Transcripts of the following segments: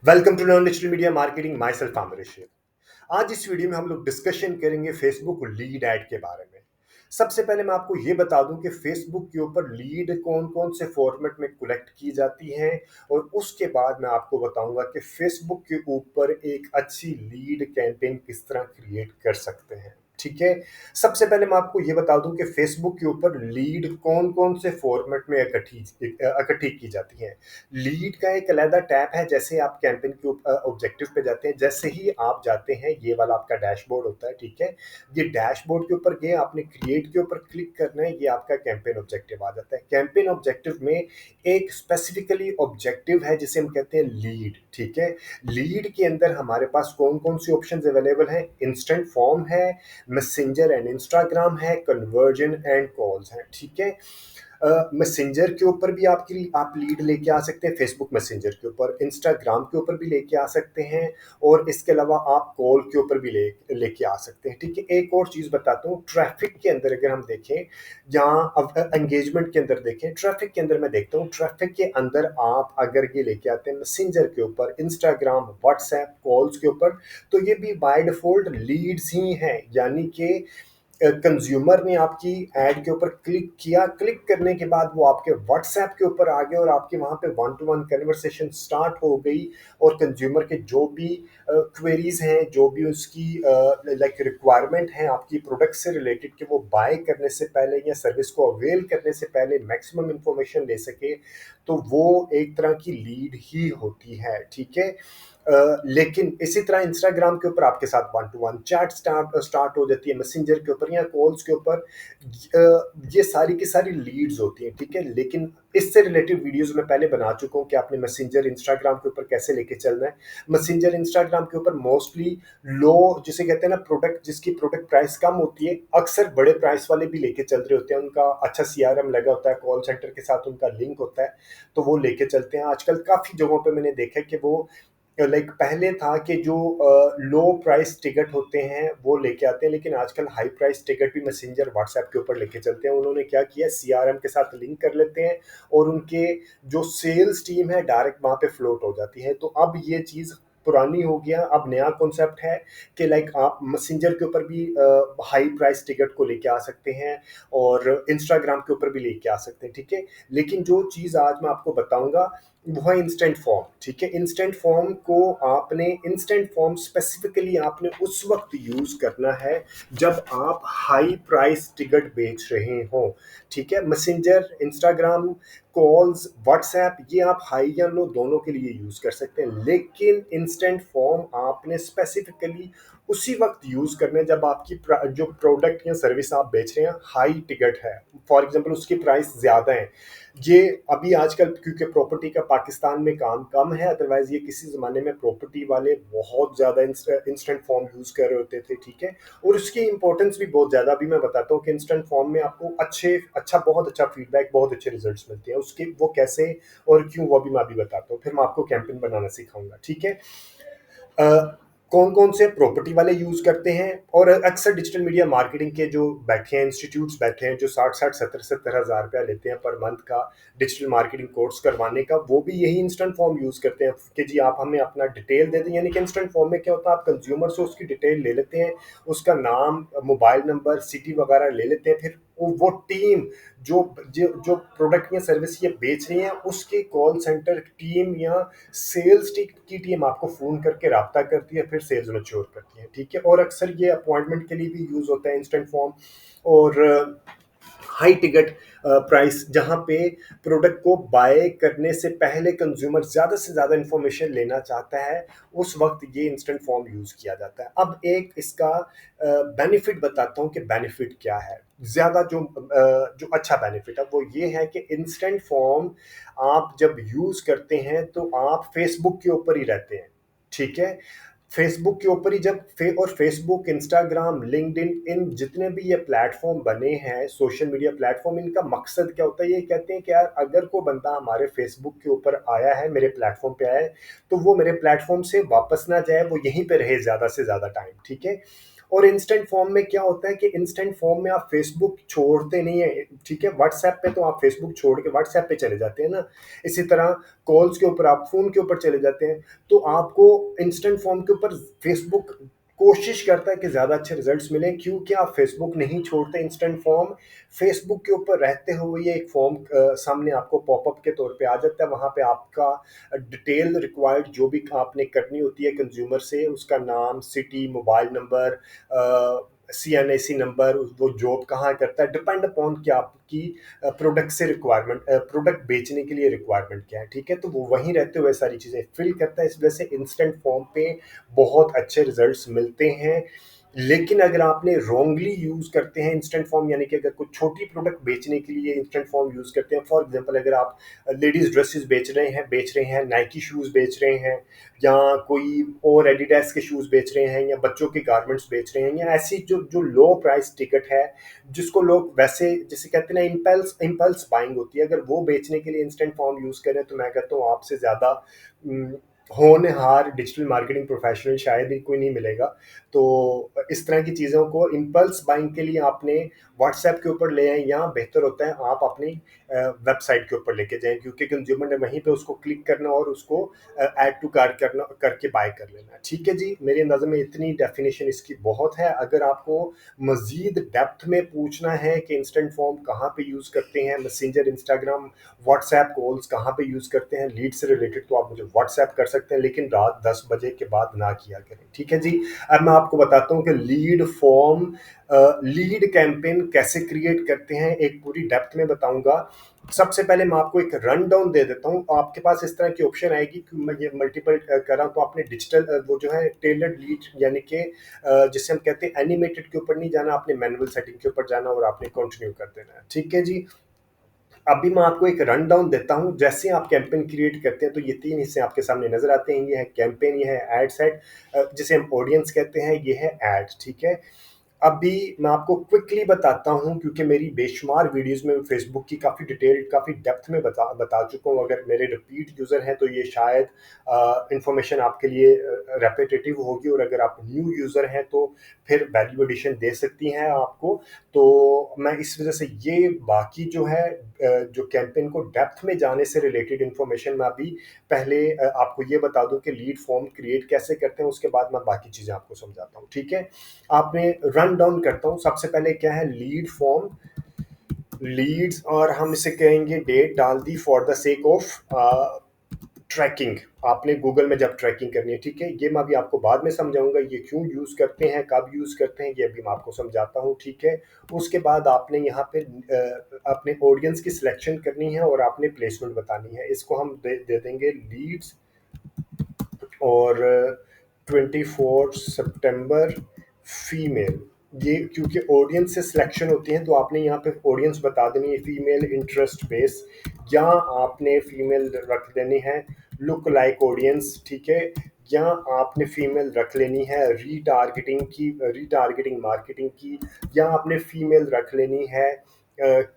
Welcome to learn digital media marketing myself Aamir Rashid. आज इस video में हम लोग डिस्कशन करेंगे फेसबुक लीड ऐड के बारे में। सबसे पहले मैं आपको ये बता दूं कि फेसबुक के ऊपर लीड कौन कौन से फॉर्मेट में कलेक्ट की जाती हैं, और उसके बाद मैं आपको बताऊंगा कि फेसबुक के ऊपर एक अच्छी लीड कैंपेन किस तरह क्रिएट कर सकते हैं। ठीक है। सबसे पहले मैं आपको ये बता दूं कि फेसबुक के ऊपर लीड कौन कौन से फॉर्मेट में इकट्ठी की जाती है। लीड का एक अलग टैब है। जैसे आप कैंपेन के ऑब्जेक्टिव पे जाते हैं, जैसे ही आप जाते हैं ये वाला आपका डैशबोर्ड होता है। ठीक है। ये डैशबोर्ड के ऊपर गए, आपने क्रिएट के ऊपर क्लिक करना है, ये आपका कैंपेन ऑब्जेक्टिव आ जाता है। कैंपेन ऑब्जेक्टिव में एक स्पेसिफिकली ऑब्जेक्टिव है जिसे हम कहते हैं लीड। ठीक है। लीड के अंदर हमारे पास कौन कौन सी ऑप्शन अवेलेबल हैं? इंस्टेंट फॉर्म है, मैसेंजर एंड इंस्टाग्राम है, कन्वर्जन एंड कॉल्स हैं। ठीक है। मैसेंजर के ऊपर भी आप लीड लेके आ सकते हैं, फेसबुक मैसेंजर के ऊपर, इंस्टाग्राम के ऊपर भी लेके आ सकते हैं, और इसके अलावा आप कॉल के ऊपर भी लेके आ सकते हैं। ठीक है। एक और चीज़ बताता हूँ, ट्रैफिक के अंदर अगर हम देखें, जहाँ अब एंगेजमेंट के अंदर देखें, ट्रैफिक के अंदर मैं देखता हूँ, ट्रैफिक के अंदर आप अगर ये लेके आते हैं मैसेंजर के ऊपर, इंस्टाग्राम, व्हाट्सएप, कॉल्स के ऊपर, तो ये भी बाय डिफॉल्ट लीड्स ही हैं। यानी कि कंज्यूमर ने आपकी एड के ऊपर क्लिक किया, क्लिक करने के बाद वो आपके व्हाट्सएप के ऊपर आ गए और आपके वहाँ पे one two one conversation start हो गई, और कंज्यूमर के जो भी क्वेरीज हैं, जो भी उसकी लाइक रिक्वायरमेंट है आपकी प्रोडक्ट से रिलेटेड, कि वो बाय करने से पहले या सर्विस को अवेल करने से पहले मैक्सिमम इंफॉर्मेशन ले सके, तो वो एक तरह की लीड ही होती है। ठीक है। लेकिन इसी तरह इंस्टाग्राम के ऊपर आपके साथ one two one chat start हो जाती है, मैसेंजर के ऊपर या कॉल्स के ऊपर, ये सारी की सारी लीड्स होती हैं। ठीक है। लेकिन इससे रिलेटेड वीडियोस मैं पहले बना चुका हूँ कि आपने मैसेंजर इंस्टाग्राम के ऊपर कैसे लेके चलना है। मैसेंजर इंस्टाग्राम के ऊपर मोस्टली लो, जिसे कहते हैं ना, प्रोडक्ट जिसकी प्रोडक्ट प्राइस कम होती है, अक्सर बड़े प्राइस वाले भी लेके चल रहे होते हैं, उनका अच्छा सीआरएम लगा होता है, कॉल सेंटर के साथ उनका लिंक होता है, तो वो लेके चलते हैं। आजकल काफ़ी जगहों पे मैंने देखा है कि वो लाइक पहले था कि जो लो प्राइस टिकट होते हैं वो लेके आते हैं, लेकिन आजकल हाई प्राइस टिकट भी मैसेंजर व्हाट्सएप के ऊपर लेके चलते हैं। उन्होंने क्या किया, सीआरएम के साथ लिंक कर लेते हैं, और उनके जो सेल्स टीम है डायरेक्ट वहाँ पे फ्लोट हो जाती है। तो अब ये चीज़ पुरानी हो गया, अब नया कॉन्सेप्ट है कि लाइक आप मैसेंजर के ऊपर भी हाई प्राइस टिकट को लेके आ सकते हैं, और इंस्टाग्राम के ऊपर भी लेके आ सकते हैं। ठीक है। लेकिन जो चीज़ आज मैं आपको बताऊंगा वो है इंस्टेंट फॉर्म। ठीक है। इंस्टेंट फॉर्म को आपने इंस्टेंट फॉर्म स्पेसिफिकली आपने उस वक्त यूज करना है जब आप हाई प्राइस टिकट बेच रहे हो। ठीक है। मैसेंजर, इंस्टाग्राम, कॉल्स, व्हाट्सएप, ये आप हाई या लो दोनों के लिए यूज कर सकते हैं, लेकिन इंस्टेंट फॉर्म आपने स्पेसिफिकली उसी वक्त यूज करना है जब आपकी जो प्रोडक्ट या सर्विस आप बेच रहे हैं हाई टिकट है। फॉर एग्जांपल उसकी प्राइस ज्यादा है। ये अभी आजकल क्योंकि प्रॉपर्टी का पाकिस्तान में काम कम है, अदरवाइज ये किसी ज़माने में प्रॉपर्टी वाले बहुत ज़्यादा इंस्टेंट फॉर्म यूज़ कर रहे होते थे। ठीक है। और उसकी इंपॉर्टेंस भी बहुत ज़्यादा। अभी मैं बताता हूँ कि इंस्टेंट फॉर्म में आपको बहुत अच्छा फीडबैक, बहुत अच्छे रिजल्ट्स मिलते हैं। उसके वो कैसे और क्यों, वो भी मैं अभी बताता हूँ, फिर मैं आपको कैंपेन बनाना सिखाऊंगा। ठीक है। कौन कौन से प्रॉपर्टी वाले यूज करते हैं, और अक्सर डिजिटल मीडिया मार्केटिंग के जो बैठे हैं, इंस्टीट्यूट्स बैठे हैं, जो 60-60, 70-70 हज़ार रुपया लेते हैं पर मंथ का डिजिटल मार्केटिंग कोर्स करवाने का, वो भी यही इंस्टेंट फॉर्म यूज करते हैं कि जी आप हमें अपना डिटेल दे दें। यानी कि इंस्टेंट फॉर्म में क्या होता है, आप कंज्यूमर से उसकी डिटेल ले लेते हैं, उसका नाम, मोबाइल नंबर, सिटी वगैरह ले लेते हैं, फिर वो टीम जो जो प्रोडक्ट या सर्विस ये बेच रही है उसके कॉल सेंटर टीम या सेल्स की टीम आपको फ़ोन करके राब्ता करती है, फिर सेल्स मैच्योर करती है। ठीक है। और अक्सर ये अपॉइंटमेंट के लिए भी यूज़ होता है इंस्टेंट फॉर्म। और हाई टिकट प्राइस, जहाँ पे प्रोडक्ट को बाय करने से पहले कंज्यूमर ज़्यादा से ज़्यादा इंफॉर्मेशन लेना चाहता है, उस वक्त ये इंस्टेंट फॉर्म यूज़ किया जाता है। अब एक इसका बेनिफिट बताता हूँ कि बेनिफिट क्या है। ज़्यादा जो अच्छा बेनिफिट है वो ये है कि इंस्टेंट फॉर्म आप जब यूज़ करते हैं तो आप फेसबुक के ऊपर ही रहते हैं। ठीक है। फेसबुक के ऊपर ही और फेसबुक, इंस्टाग्राम, लिंक्डइन, इन जितने भी ये प्लेटफॉर्म बने हैं, सोशल मीडिया प्लेटफॉर्म, इनका मकसद क्या होता है? ये कहते हैं कि यार अगर कोई बंदा हमारे फेसबुक के ऊपर आया है, मेरे प्लेटफॉर्म पे आया है, तो वो मेरे प्लेटफॉर्म से वापस ना जाए, वो यहीं पे रहे ज़्यादा से ज़्यादा टाइम। ठीक है। और इंस्टेंट फॉर्म में क्या होता है कि इंस्टेंट फॉर्म में आप फेसबुक छोड़ते नहीं है, ठीक है। व्हाट्सएप पे तो आप फेसबुक छोड़ के व्हाट्सएप पे चले जाते हैं ना, इसी तरह कॉल्स के ऊपर आप फोन के ऊपर चले जाते हैं। तो आपको इंस्टेंट फॉर्म के ऊपर फेसबुक कोशिश करता है कि ज़्यादा अच्छे रिजल्ट्स मिलें, क्योंकि आप फेसबुक नहीं छोड़ते इंस्टेंट फॉर्म। फेसबुक के ऊपर रहते हुए ये एक फॉर्म सामने आपको पॉपअप के तौर पे आ जाता है, वहाँ पे आपका डिटेल रिक्वायर्ड जो भी आपने करनी होती है कंज्यूमर से, उसका नाम, city, mobile number, CNIC number, वो जॉब कहाँ करता है, डिपेंड अपॉन कि आपकी प्रोडक्ट से रिक्वायरमेंट, प्रोडक्ट बेचने के लिए रिक्वायरमेंट क्या है, ठीक है। तो वो वहीं रहते हुए सारी चीज़ें फिल करता है, इस वजह से इंस्टेंट फॉर्म पे बहुत अच्छे रिजल्ट्स मिलते हैं। लेकिन अगर आपने रॉन्गली यूज़ करते हैं इंस्टेंट फॉर्म, यानी कि अगर कुछ छोटी प्रोडक्ट बेचने के लिए इंस्टेंट फॉर्म यूज़ करते हैं, फॉर एग्जांपल अगर आप लेडीज़ ड्रेसेस बेच रहे हैं, नाइकी शूज़ बेच रहे हैं, या कोई और एडिडास के शूज़ बेच रहे हैं, या बच्चों के गारमेंट्स बेच रहे हैं, या ऐसी जो जो लो प्राइस टिकट है जिसको लोग वैसे जिसे कहते हैं ना इम्पल्स बाइंग होती है, अगर वो बेचने के लिए इंस्टेंट फॉर्म यूज़ करें तो मैं कहता हूँ आपसे ज़्यादा होनहार डिजिटल मार्केटिंग प्रोफेशनल शायद ही कोई नहीं मिलेगा। तो इस तरह की चीज़ों को इम्पल्स बाइंग के लिए आपने व्हाट्सएप के ऊपर ले आएँ, या बेहतर होता है आप अपनी वेबसाइट के ऊपर लेके जाएँ, क्योंकि कंज्यूमर ने वहीं पे उसको क्लिक करना और उसको ऐड टू कार्ट करना करके बाय कर लेना है। ठीक है जी, मेरे अंदाज़े में इतनी डेफिनेशन इसकी बहुत है। अगर आपको मज़ीद डेप्थ में पूछना है कि इंस्टेंट फॉर्म कहाँ पे यूज़ करते हैं, मैसेंजर, इंस्टाग्राम, व्हाट्सएप कॉल्स कहाँ पे यूज़ करते हैं लीड से रिलेटेड, तो आप मुझे व्हाट्सएप कर सकते हैं, लेकिन रात 10 बजे के बाद ना किया करें, ठीक है जी। अब मैं आपको बताता हूँ कि लीड फॉर्म, लीड कैंपेन कैसे क्रिएट करते हैं, एक पूरी डेप्थ में बताऊंगा। सबसे पहले मैं आपको एक रन डाउन दे देता हूँ। आपके पास इस तरह की ऑप्शन आएगी कि मैं ये मल्टीपल करा, तो आपने डिजिटल वो जो है टेलर्ड लीड, यानी कि जिसे हम कहते हैं एनिमेटेड के ऊपर नहीं जाना, आपने मैनुअल सेटिंग के ऊपर जाना और आपने कंटिन्यू कर देना है, ठीक है जी। अभी मैं आपको एक रन डाउन देता हूँ, जैसे आप कैंपेन क्रिएट करते हैं तो ये 3 हिस्से आपके सामने नज़र आते हैं। ये है कैंपेन, ये है एड सेट, जिसे हम ऑडियंस कहते हैं, ये है एड, ठीक है। अभी मैं आपको क्विकली बताता हूँ, क्योंकि मेरी बेशुमार वीडियोस में फेसबुक की काफ़ी डिटेल्ड, काफ़ी डेप्थ में बता चुका हूँ। अगर मेरे रिपीट यूज़र हैं तो ये शायद इंफॉर्मेशन आपके लिए रेपिटेटिव होगी, और अगर आप न्यू यूज़र हैं तो फिर वैल्यू एडिशन दे सकती हैं आपको। तो मैं इस वजह से ये बाकी जो है जो कैंपेन को डेप्थ में जाने से रिलेटेड इन्फॉर्मेशन मैं अभी पहले आपको ये बता दूं कि लीड फॉर्म क्रिएट कैसे करते हैं, उसके बाद मैं बाकी चीज़ें आपको समझाता हूँ, ठीक है। आपने रन डाउन करता हूँ। सबसे पहले क्या है लीड फॉर्म, लीड्स, और हम इसे कहेंगे डेट डाल दी for the sake of tracking. आपने गूगल में जब ट्रैकिंग करनी है, ठीक है। ये मैं अभी आपको बाद में समझाऊंगा, ये क्यों यूज़ करते हैं, कब यूज़ करते हैं, ये अभी मैं आपको समझाता हूँ, ठीक है। उसके बाद आपने यहाँ पे अपने ऑडियंस की सिलेक्शन करनी है और आपने प्लेसमेंट बतानी है। इसको हम दे देंगे लीड्स, और 24 सितंबर फीमेल। ये क्योंकि ऑडियंस से सिलेक्शन होती है तो आपने यहाँ पे ऑडियंस बता देनी है फीमेल इंटरेस्ट बेस, या आपने फीमेल रख देनी है लुक लाइक ऑडियंस, ठीक है। या आपने फीमेल रख लेनी है रीटारगेटिंग मार्केटिंग की, या आपने फीमेल रख लेनी है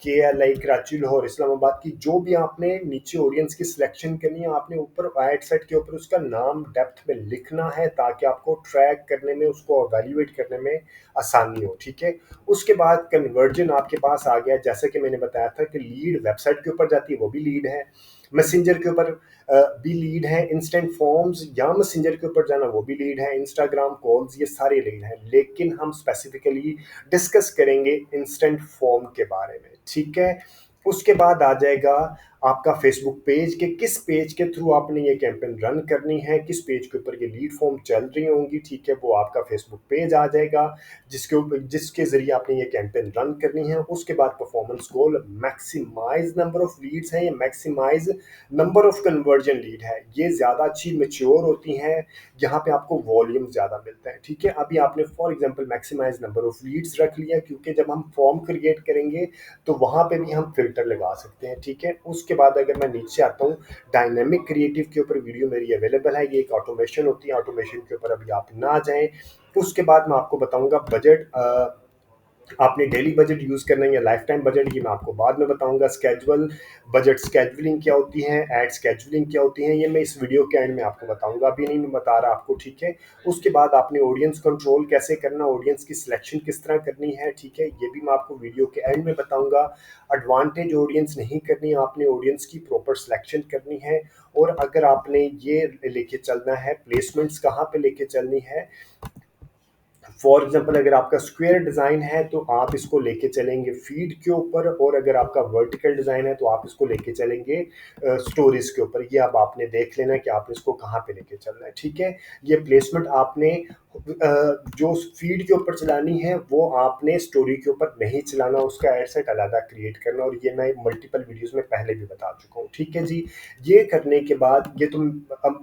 KLI कराची, लाहौर, इस्लामाबाद की। जो भी आपने नीचे ऑडियंस की सिलेक्शन करनी है, आपने ऊपर एड सेट के ऊपर उसका नाम डेप्थ में लिखना है, ताकि आपको ट्रैक करने में, उसको एवेल्युएट करने में आसानी हो, ठीक है। उसके बाद कन्वर्जन आपके पास आ गया, जैसे कि मैंने बताया था कि लीड वेबसाइट के ऊपर जाती है, वो भी लीड है। मैसेंजर के ऊपर भी लीड है, इंस्टेंट फॉर्म्स या मैसेंजर के ऊपर जाना वो भी लीड है, इंस्टाग्राम कॉल्स, ये सारे लीड हैं। लेकिन हम स्पेसिफिकली डिस्कस करेंगे इंस्टेंट फॉर्म के बारे में, ठीक है। उसके बाद आ जाएगा आपका फेसबुक पेज, के किस पेज के थ्रू आपने ये कैंपेन रन करनी है, किस पेज के ऊपर ये लीड फॉर्म चल रही होंगी, ठीक है। वो आपका फेसबुक पेज आ जाएगा जिसके जरिए आपने ये कैंपेन रन करनी है। उसके बाद performance goal, maximise number of leads हैं, ये maximise number of conversion lead है, ये ज़्यादा अच्छी मेच्योर होती हैं, यहाँ पे आपको वॉल्यूम ज़्यादा मिलता है, ठीक है। अभी आपने for example maximise number of leads रख लिया, क्योंकि जब हम फॉर्म क्रिएट करेंगे तो वहाँ पे भी हम फिल्टर लगा सकते हैं, ठीक है। उसके बाद अगर मैं नीचे आता हूँ, डायनेमिक क्रिएटिव के ऊपर वीडियो मेरी अवेलेबल है, ये एक ऑटोमेशन होती है, ऑटोमेशन के ऊपर अभी आप ना जाएं। उसके बाद मैं आपको बताऊंगा बजट आपने डेली बजट यूज़ करना है या लाइफ टाइम बजट, ये मैं आपको बाद में बताऊंगा। स्केजुअल बजट स्केजुअलिंग क्या होती है, एड स्केजुअलिंग क्या होती है, ये मैं इस वीडियो के एंड में आपको बताऊंगा, अभी नहीं मैं बता रहा आपको, ठीक है। उसके बाद आपने ऑडियंस कंट्रोल कैसे करना, ऑडियंस की सिलेक्शन किस तरह करनी है, ठीक है, ये भी मैं आपको वीडियो के एंड में बताऊंगा। एडवांटेज ऑडियंस नहीं करनी, आपने ऑडियंस की प्रॉपर सिलेक्शन करनी है। और अगर आपने ये लेके चलना है, प्लेसमेंट्स कहाँ पे लेके चलनी है। फॉर एग्जाम्पल अगर आपका स्क्वायर डिज़ाइन है तो आप इसको लेके चलेंगे फीड के ऊपर, और अगर आपका वर्टिकल डिज़ाइन है तो आप इसको लेके चलेंगे स्टोरीज के ऊपर। ये अब आपने देख लेना कि आपने इसको कहाँ पे लेके चलना है, ठीक है। ये प्लेसमेंट आपने जो फीड के ऊपर चलानी है वो आपने स्टोरी के ऊपर नहीं चलाना, उसका एड सेट अलग क्रिएट करना, और ये मैं मल्टीपल वीडियोस में पहले भी बता चुका हूँ, ठीक है जी। ये करने के बाद, ये तुम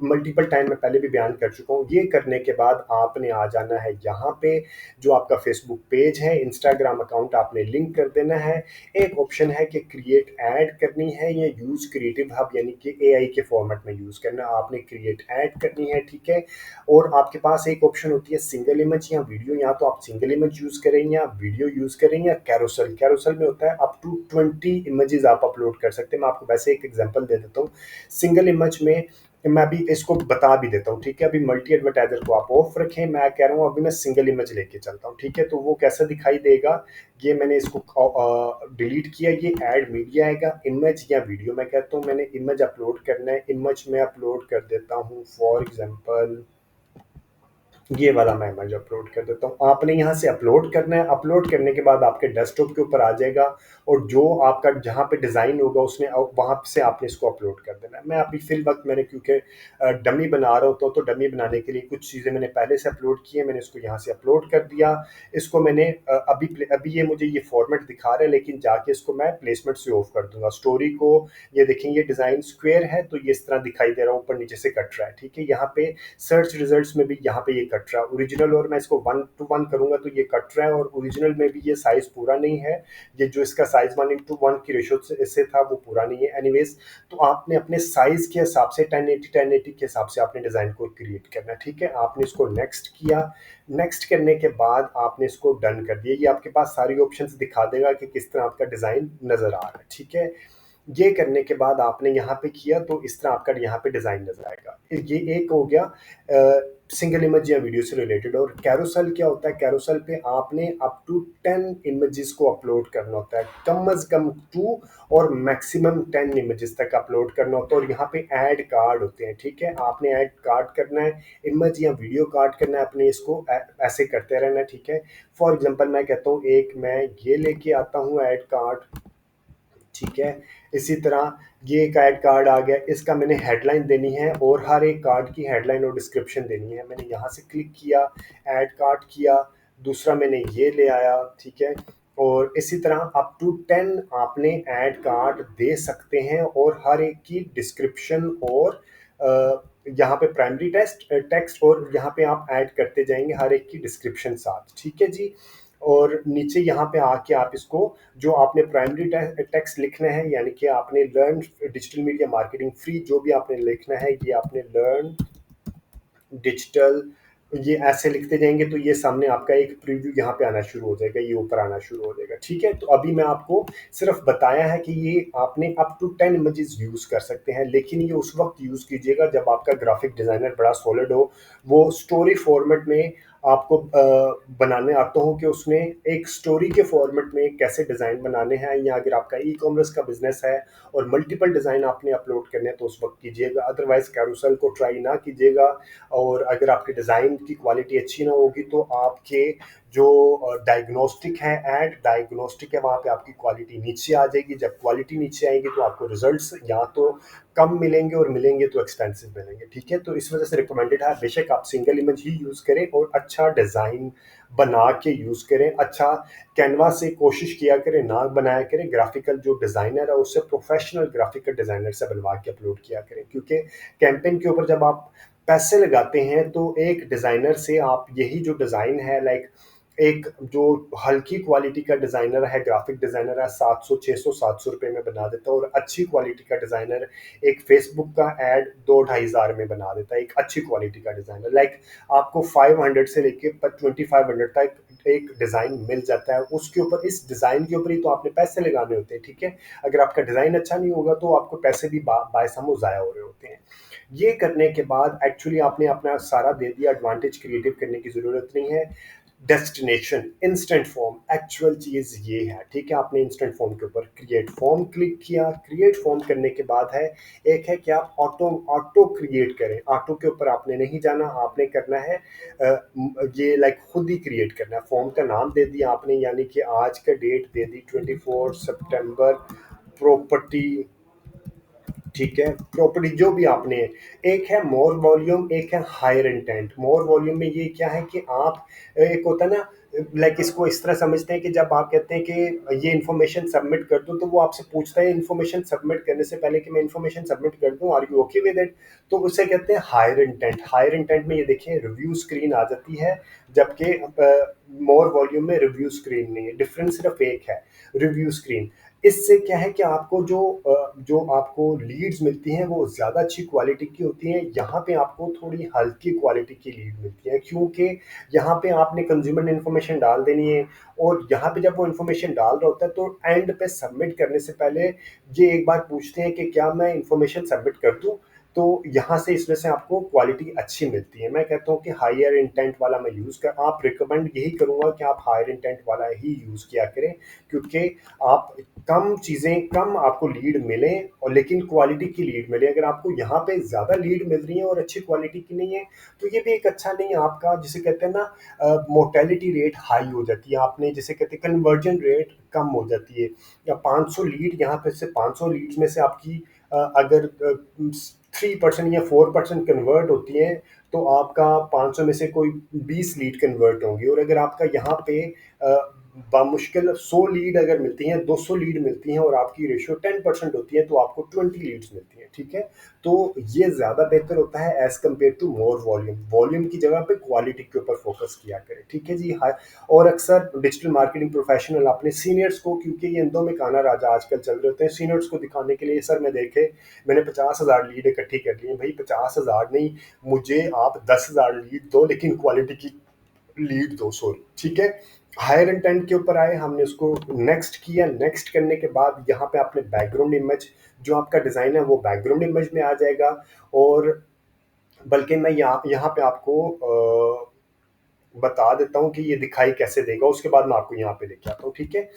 मल्टीपल टाइम में पहले भी बयान कर चुका हूँ, ये करने के बाद आपने आ जाना है यहाँ पे, जो आपका फेसबुक पेज है, इंस्टाग्राम अकाउंट आपने लिंक कर देना है। एक ऑप्शन है कि क्रिएट ऐड करनी है या यूज क्रिएटिव हब, यानी कि एआई के फॉर्मेट में यूज करना, आपने क्रिएट ऐड करनी है, ठीक है। और आपके पास एक ऑप्शन होती है सिंगल इमेज या वीडियो, या तो आप सिंगल इमेज यूज करें या वीडियो यूज करें या कैरोसेल। कैरोसेल में होता है अप टू 20 इमेजेस आप अपलोड कर सकते हैं। मैं आपको वैसे एक एग्जांपल दे देता हूँ। सिंगल इमेज में मैं अभी इसको बता भी देता हूँ, ठीक है। अभी मल्टी एडवर्टाइजर को आप ऑफ रखें, मैं कह रहा हूँ अभी मैं सिंगल इमेज लेके चलता हूँ, ठीक है। तो वो कैसा दिखाई देगा, ये मैंने इसको डिलीट किया, ये ऐड मीडिया आएगा, इमेज या वीडियो। मैं कहता हूँ मैंने इमेज अपलोड करना है, इमेज में अपलोड कर देता हूँ फॉर एग्जाम्पल ये वाला मैं इमेज अपलोड कर देता हूँ। आपने यहाँ से अपलोड करना है, अपलोड करने के बाद आपके डेस्कटॉप के ऊपर आ जाएगा, और जो आपका जहाँ पे डिज़ाइन होगा उसने वहाँ से आपने इसको अपलोड कर देना है। मैं अभी फिल वक्त मैंने क्योंकि डमी बना रहा होता हूँ, तो डमी बनाने के लिए कुछ चीज़ें मैंने पहले से अपलोड की है, मैंने इसको यहाँ से अपलोड कर दिया। इसको मैंने अभी ये मुझे ये फॉर्मेट दिखा रहा है, लेकिन जाके इसको मैं प्लेसमेंट से ऑफ कर दूंगा स्टोरी को। ये देखेंगे ये डिज़ाइन स्क्वायर है तो ये इस तरह दिखाई दे रहा है, ऊपर नीचे से कट रहा है, ठीक है। यहाँ पे सर्च रिजल्ट्स में भी यहाँ पे ये कट रहा है ओरिजिनल, और मैं इसको 1:1 करूंगा तो ये कट रहा है, और ओरिजिनल में भी ये साइज पूरा नहीं है, ये जो इसका साइज 1:1 की रेशो से था वो पूरा नहीं है। एनीवेज, तो आपने अपने साइज के हिसाब से 1080 के हिसाब से आपने डिज़ाइन को क्रिएट करना है, ठीक है। आपने इसको नेक्स्ट किया, नेक्स्ट करने के बाद आपने इसको डन कर दिया, ये आपके पास सारी ऑप्शंस दिखा देगा कि किस तरह आपका डिज़ाइन नज़र आ रहा है, ठीक है। ये करने के बाद आपने यहाँ पे किया तो इस तरह आपका यहाँ पे डिज़ाइन नज़र आएगा। ये एक हो गया सिंगल इमेज या वीडियो से रिलेटेड। और कैरोसेल क्या होता है, कैरोसेल पे आपने अप टू 10 इमेजेस को अपलोड करना होता है, कम अज़ कम 2 और मैक्सिमम 10 इमेजेस तक अपलोड करना होता है। और यहाँ पे ऐड कार्ड होते हैं, ठीक है, आपने ऐड कार्ड करना है, इमेज या वीडियो कार्ड करना है, अपने इसको ऐसे करते रहना है, ठीक है। फॉर एग्जांपल मैं कहता हूँ एक मैं ये लेके आता हूँ ऐड कार्ड, ठीक है। इसी तरह ये एक ऐड कार्ड आ गया, इसका मैंने हेडलाइन देनी है, और हर एक कार्ड की हेडलाइन और डिस्क्रिप्शन देनी है। मैंने यहाँ से क्लिक किया, ऐड कार्ड किया, दूसरा मैंने ये ले आया, ठीक है। और इसी तरह अप टू 10 आपने ऐड कार्ड दे सकते हैं, और हर एक की डिस्क्रिप्शन और यहाँ पे प्राइमरी टेक्स्ट और यहाँ पे आप ऐड करते जाएंगे हर एक की डिस्क्रिप्शन साथ, ठीक है जी। और नीचे यहाँ पे आके आप इसको जो आपने प्राइमरी टेक्स्ट लिखना है, यानी कि आपने learn digital media marketing free, जो भी आपने लिखना है ये आपने लर्न डिजिटल, ये ऐसे लिखते जाएंगे तो ये सामने आपका एक प्रीव्यू यहाँ पे आना शुरू हो जाएगा, ये ऊपर आना शुरू हो जाएगा, ठीक है। तो अभी मैं आपको सिर्फ बताया है कि ये आपने अप टू 10 इमेजेस यूज़ कर सकते हैं, लेकिन ये उस वक्त यूज़ कीजिएगा जब आपका ग्राफिक डिज़ाइनर बड़ा सॉलिड हो, वो स्टोरी फॉर्मेट में आपको बनाने आता हो कि उसने एक स्टोरी के फॉर्मेट में कैसे डिज़ाइन बनाने हैं, या अगर आपका ई कॉमर्स का बिजनेस है और मल्टीपल डिज़ाइन आपने अपलोड करने हैं तो उस वक्त कीजिएगा, अदरवाइज कैरोसेल को ट्राई ना कीजिएगा। और अगर आपके डिज़ाइन की क्वालिटी अच्छी ना होगी तो आपके जो डायग्नोस्टिक है, एड डायग्नोस्टिक है, वहाँ पे आपकी क्वालिटी नीचे आ जाएगी। जब क्वालिटी नीचे आएगी तो आपको रिजल्ट्स या तो कम मिलेंगे और मिलेंगे तो एक्सपेंसिव मिलेंगे, ठीक है। तो इस वजह से रिकमेंडेड है बेशक आप सिंगल इमेज ही यूज़ करें और अच्छा डिज़ाइन बना के यूज़ करें, अच्छा कैनवा से कोशिश किया करें, ना बनाया करें, ग्राफिकल जो डिज़ाइनर है उससे प्रोफेशनल ग्राफिकल डिज़ाइनर से बनवा के अपलोड किया करें। क्योंकि कैंपेन के ऊपर जब आप पैसे लगाते हैं तो एक डिज़ाइनर से आप यही जो डिज़ाइन है, लाइक एक जो हल्की क्वालिटी का डिज़ाइनर है, ग्राफिक डिज़ाइनर है, 700, 600, 700 रुपए में बना देता है, और अच्छी क्वालिटी का डिज़ाइनर एक फेसबुक का ऐड 2-2,500 में बना देता है, एक अच्छी क्वालिटी का डिज़ाइनर। लाइक आपको 500 से लेके 2500 तक एक डिज़ाइन मिल जाता है। उसके ऊपर, इस डिज़ाइन के ऊपर ही तो आपने पैसे लगाने होते हैं, ठीक है? अगर आपका डिज़ाइन अच्छा नहीं होगा तो आपको पैसे भी बायसमो ज़ाया हो रहे होते हैं। ये करने के बाद एक्चुअली आपने अपना सारा दे दिया, एडवांटेज क्रिएटिव करने की ज़रूरत नहीं है। डेस्टिनेशन इंस्टेंट फॉर्म, एक्चुअल चीज़ ये है, ठीक है? आपने इंस्टेंट फॉर्म के ऊपर क्रिएट फॉर्म क्लिक किया। क्रिएट फॉर्म करने के बाद है, एक है कि आप ऑटो ऑटो क्रिएट करें। ऑटो के ऊपर आपने नहीं जाना, आपने करना है ये लाइक खुद ही क्रिएट करना है। फॉर्म का नाम दे दिया आपने, यानी कि आज का डेट दे दी 24 सितंबर, प्रॉपर्टी, ठीक है? प्रॉपर्टी जो भी आपने, एक है मोर वॉल्यूम, एक है हायर इंटेंट। मोर वॉल्यूम में ये क्या है कि आप, एक होता है ना, लाइक इसको इस तरह समझते हैं कि जब आप कहते हैं कि ये इन्फॉर्मेशन सबमिट कर दूं, तो वो आपसे पूछता है इन्फॉर्मेशन सबमिट करने से पहले कि मैं इन्फॉर्मेशन सबमिट कर दूं, are you okay with it? तो उसे कहते हैं हायर इंटेंट। हायर इंटेंट में ये देखिए रिव्यू स्क्रीन आ जाती है, जबकि मोर वॉल्यूम में रिव्यू स्क्रीन नहीं है। डिफरेंस सिर्फ एक है, रिव्यू स्क्रीन। इससे क्या है कि आपको जो आपको लीड्स मिलती हैं वो ज़्यादा अच्छी क्वालिटी की होती हैं। यहाँ पे आपको थोड़ी हल्की क्वालिटी की लीड मिलती है, क्योंकि यहाँ पे आपने कंज्यूमर इन्फॉर्मेशन डाल देनी है, और यहाँ पे जब वो इन्फॉर्मेशन डाल रहा होता है तो एंड पे सबमिट करने से पहले ये एक बार पूछते हैं कि क्या मैं इन्फॉर्मेशन सबमिट कर दूँ? तो यहाँ से इस वजह से आपको क्वालिटी अच्छी मिलती है। मैं कहता हूँ कि हायर इंटेंट वाला मैं यूज़ कर, आप रिकमेंड यही करूँगा कि आप हायर इंटेंट वाला ही यूज़ किया करें, क्योंकि आप कम चीज़ें, कम आपको लीड मिलें और लेकिन क्वालिटी की लीड मिले। अगर आपको यहाँ पे ज़्यादा लीड मिल रही है और अच्छी क्वालिटी की नहीं है, तो ये भी एक अच्छा नहीं है आपका, जिसे कहते हैं ना, मोर्टेलिटी रेट हाई हो जाती है, आपने जिसे कहते हैं कन्वर्जन रेट कम हो जाती है। या 500 लीड, यहाँ पे से 500 लीड्स में से आपकी अगर 3% या 4% कन्वर्ट होती हैं, तो आपका 500 में से कोई 20 लीड कन्वर्ट होंगी। और अगर आपका यहाँ पे बामुश्किल 100 लीड अगर मिलती हैं, 200 लीड मिलती हैं, और आपकी रेशियो 10% होती है, तो आपको 20 लीड्स मिलती हैं, ठीक है? तो ये ज़्यादा बेहतर होता है as compare to more volume. Volume की जगह पे क्वालिटी के ऊपर फोकस किया करें, ठीक है जी? हाँ। और अक्सर डिजिटल मार्केटिंग प्रोफेशनल अपने सीनियर्स को, क्योंकि ये अंधों में काना राजा आजकल चल रहे होते हैं, सीनियर्स को दिखाने के लिए, सर मैं देखे, मैंने 50,000 लीड इकट्ठी कर ली है। भाई 50,000 नहीं, मुझे आप 10,000 लीड दो, लेकिन क्वालिटी की लीड दो, सॉरी, ठीक है? हायर इंटेंट के ऊपर आए, हमने उसको नेक्स्ट किया। नेक्स्ट करने के बाद यहाँ पे आपने बैकग्राउंड इमेज, जो आपका डिज़ाइन है वो बैकग्राउंड इमेज में आ जाएगा। और बल्कि मैं यहाँ यहाँ पे आपको बता देता हूँ कि ये दिखाई कैसे देगा, उसके बाद मैं आपको यहाँ पे लेके आता हूँ, ठीक है?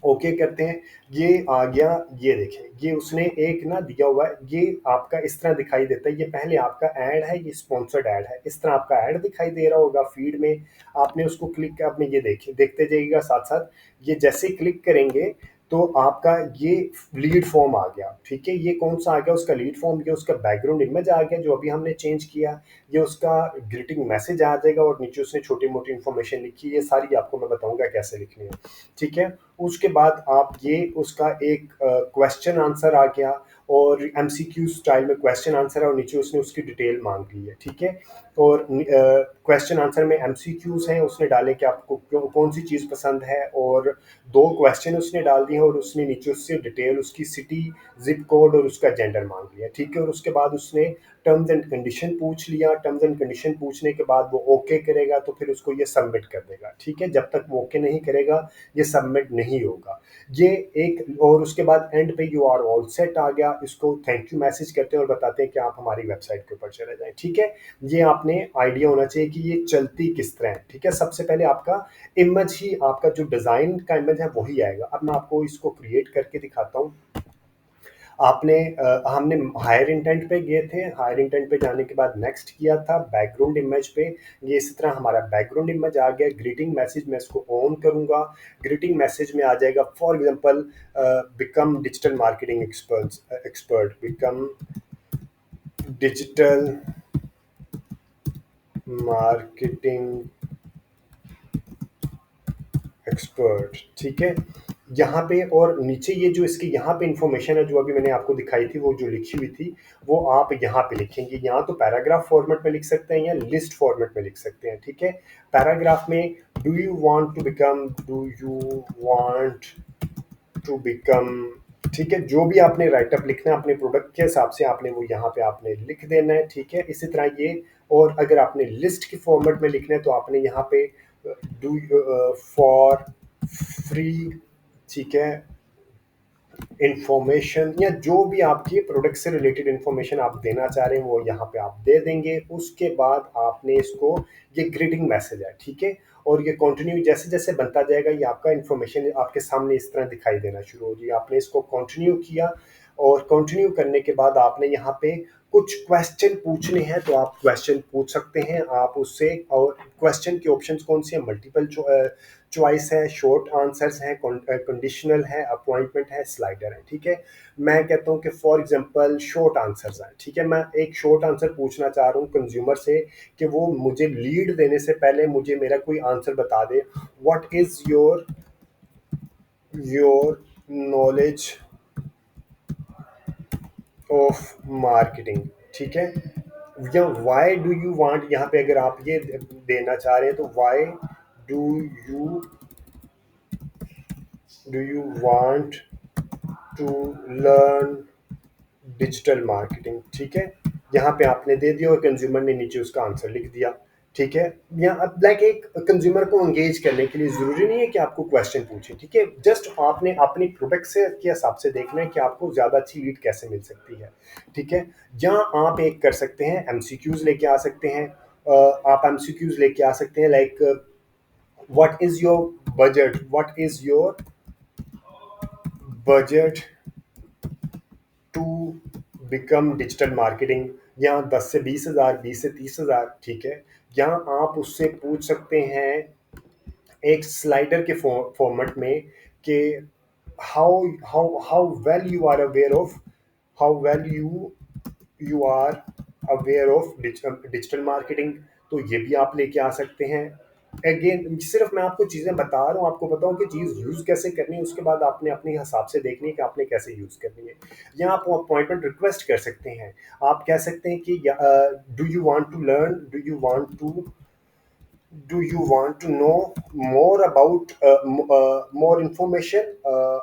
ओके करते हैं। ये आ गया, ये देखें, ये उसने एक ना दिया हुआ है, ये आपका इस तरह दिखाई देता है। ये पहले आपका ऐड है, ये स्पॉन्सर्ड ऐड है, इस तरह आपका ऐड दिखाई दे रहा होगा फीड में। आपने उसको क्लिक, आपने ये देखिए, देखते जाइएगा साथ साथ। ये जैसे ही क्लिक करेंगे तो आपका ये लीड फॉर्म आ गया, ठीक है? ये कौन सा आ गया? उसका लीड फॉर्म। ये उसका बैकग्राउंड इमेज आ गया जो अभी हमने चेंज किया। ये उसका ग्रीटिंग मैसेज आ जाएगा, और नीचे उसने छोटी मोटी इन्फॉर्मेशन लिखी है, ये सारी आपको मैं बताऊंगा कैसे लिखनी है, ठीक है? उसके बाद आप ये उसका एक क्वेश्चन आंसर आ गया, और एमसीक्यू स्टाइल में क्वेश्चन आंसर है, और नीचे उसने उसकी डिटेल मांग ली है, ठीक है? और क्वेश्चन आंसर में एमसीक्यूज हैं, उसने डाले कि आपको कौन सी चीज़ पसंद है, और दो क्वेश्चन उसने डाल दिए, और उसने नीचे उससे डिटेल, उसकी सिटी, जिप कोड और उसका जेंडर मांग लिया, ठीक है? और उसके बाद उसने टर्म्स एंड कंडीशन पूछ लिया। टर्म्स एंड कंडीशन पूछने के बाद वो ओके करेगा, तो फिर उसको ये सबमिट कर देगा, ठीक है? जब तक वो ओके नहीं करेगा ये सबमिट नहीं होगा। ये एक, और उसके बाद एंड पे यू आर ऑल सेट आ गया। इसको थैंक यू मैसेज करते हैं और बताते हैं कि आप हमारी वेबसाइट के ऊपर चले जाएं, ठीक है? ये आपने आइडिया होना चाहिए कि ये चलती किस तरह है, ठीक है? सबसे पहले आपका इमेज ही, आपका जो डिज़ाइन का इमेज है वही आएगा। अब मैं आपको इसको क्रिएट करके दिखाता हूँ। आपने हमने हायर इंटेंट पे गए थे, हायर इंटेंट पे जाने के बाद नेक्स्ट किया था बैकग्राउंड इमेज पे। ये इसी तरह हमारा बैकग्राउंड इमेज आ गया। ग्रीटिंग मैसेज मैं इसको ऑन करूंगा। ग्रीटिंग मैसेज में आ जाएगा, for example, become digital marketing expert, become digital marketing expert, ठीक है? यहाँ पे और नीचे ये जो इसकी यहाँ पे इंफॉर्मेशन है जो अभी मैंने आपको दिखाई थी, वो जो लिखी हुई थी, वो आप यहाँ पे लिखेंगे। यहाँ तो पैराग्राफ फॉर्मेट में लिख सकते हैं या लिस्ट फॉर्मेट में लिख सकते हैं, ठीक है। पैराग्राफ में do you want to become, ठीक है, जो भी आपने राइटअप लिखना है अपने प्रोडक्ट के हिसाब से आपने वो यहाँ पे आपने लिख देना है, ठीक है। इसी तरह ये, और अगर आपने लिस्ट के फॉर्मेट में लिखना है तो आपने यहाँ पे डू फॉर फ्री, ठीक है, इंफॉर्मेशन या जो भी आपकी प्रोडक्ट से रिलेटेड इंफॉर्मेशन आप देना चाह रहे हैं वो यहाँ पे आप दे देंगे। उसके बाद आपने इसको, ये ग्रीटिंग मैसेज है, ठीक है, और ये कंटिन्यू जैसे जैसे बनता जाएगा ये आपका इंफॉर्मेशन आपके सामने इस तरह दिखाई देना शुरू होगी। आपने इसको कंटिन्यू किया और कंटिन्यू करने के बाद आपने यहाँ पे कुछ क्वेश्चन पूछने हैं तो आप क्वेश्चन पूछ सकते हैं आप उससे। और क्वेश्चन के ऑप्शंस कौन से हैं, मल्टीपल चॉइस है, शॉर्ट आंसर्स हैं, कंडीशनल है, अपॉइंटमेंट है, स्लाइडर है, ठीक है। मैं कहता हूँ कि फॉर एग्जांपल शॉर्ट आंसर्स हैं, ठीक है। मैं एक शॉर्ट आंसर पूछना चाह रहा हूँ कंज्यूमर से कि वो मुझे लीड देने से पहले मुझे मेरा कोई आंसर बता दे। What is your knowledge of marketing, ठीक है। या वाई डू यू वांट, यहाँ पे अगर आप ये देना चाह रहे हैं तो why do you want to learn digital marketing, ठीक है। यहाँ पे आपने दे दिया और कंज्यूमर ने नीचे उसका आंसर लिख दिया, ठीक है। या अब लाइक एक कंज्यूमर को एंगेज करने के लिए ज़रूरी नहीं है कि आपको क्वेश्चन पूछे, ठीक है। जस्ट आपने अपनी प्रोडक्ट से के हिसाब से देखना है कि आपको ज़्यादा अच्छी लीड कैसे मिल सकती है, ठीक है। यहाँ आप एक कर सकते हैं, एमसीक्यूज लेके आ सकते हैं। आप एमसीक्यूज लेके आ सकते हैं like what is your budget, budget to become digital marketing. यहाँ 10 से 20 हज़ार, 20 से 30 हज़ार, ठीक है। यहाँ आप उससे पूछ सकते हैं एक स्लाइडर के फॉर्मेट में कि how how how well you are aware of how well you are aware of digital marketing. तो ये भी आप लेके आ सकते हैं। अगेन सिर्फ मैं आपको चीज़ें बता रहा हूँ, आपको बताऊँ कि चीज़ यूज़ कैसे करनी है, उसके बाद आपने अपने हिसाब से देखनी है कि आपने कैसे यूज़ करनी है। या आप अपॉइंटमेंट रिक्वेस्ट कर सकते हैं। आप कह सकते हैं कि do you want to learn do you want to know more about more information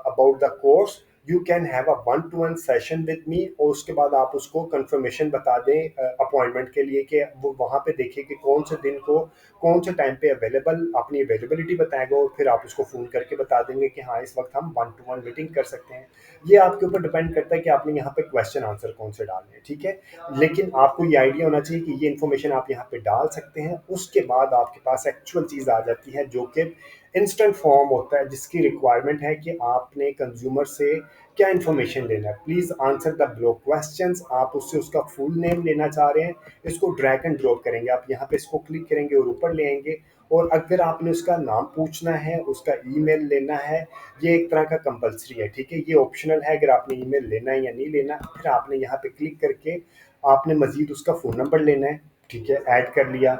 about the course, you can have a one to one session with me। और उसके बाद आप उसको कंफर्मेशन बता दें अपॉइंटमेंट के लिए कि वो वहाँ पे देखे कि कौन से दिन को कौन से टाइम पे अवेलेबल, अपनी अवेलेबिलिटी बताएगा और फिर आप उसको फ़ोन करके बता देंगे कि हाँ इस वक्त हम वन टू वन मीटिंग कर सकते हैं। ये आपके ऊपर डिपेंड करता है कि आपने यहाँ पे क्वेश्चन आंसर कौन से डालने हैं, ठीक है। लेकिन आपको ये आइडिया होना चाहिए कि ये इन्फॉर्मेशन आप यहाँ पे डाल सकते हैं। उसके बाद आपके पास एक्चुअल चीज़ आ जाती है जो कि इंस्टेंट फॉर्म होता है, जिसकी रिक्वायरमेंट है कि आपने कंज्यूमर से क्या इन्फॉर्मेशन लेना है। Please answer the below questions. आप उससे उसका फुल नेम लेना चाह रहे हैं, इसको ड्रैग एंड ड्रॉप करेंगे, आप यहाँ पे इसको क्लिक करेंगे और ऊपर ले आएंगे। और अगर आपने उसका नाम पूछना है, उसका ईमेल लेना है, ये एक तरह का कंपलसरी है, ठीक है। ये ऑप्शनल है अगर आपने ईमेल लेना है या नहीं लेना। फिर आपने यहाँ पे क्लिक करके आपने मज़ीद उसका फ़ोन नंबर लेना है, ठीक है, ऐड कर लिया।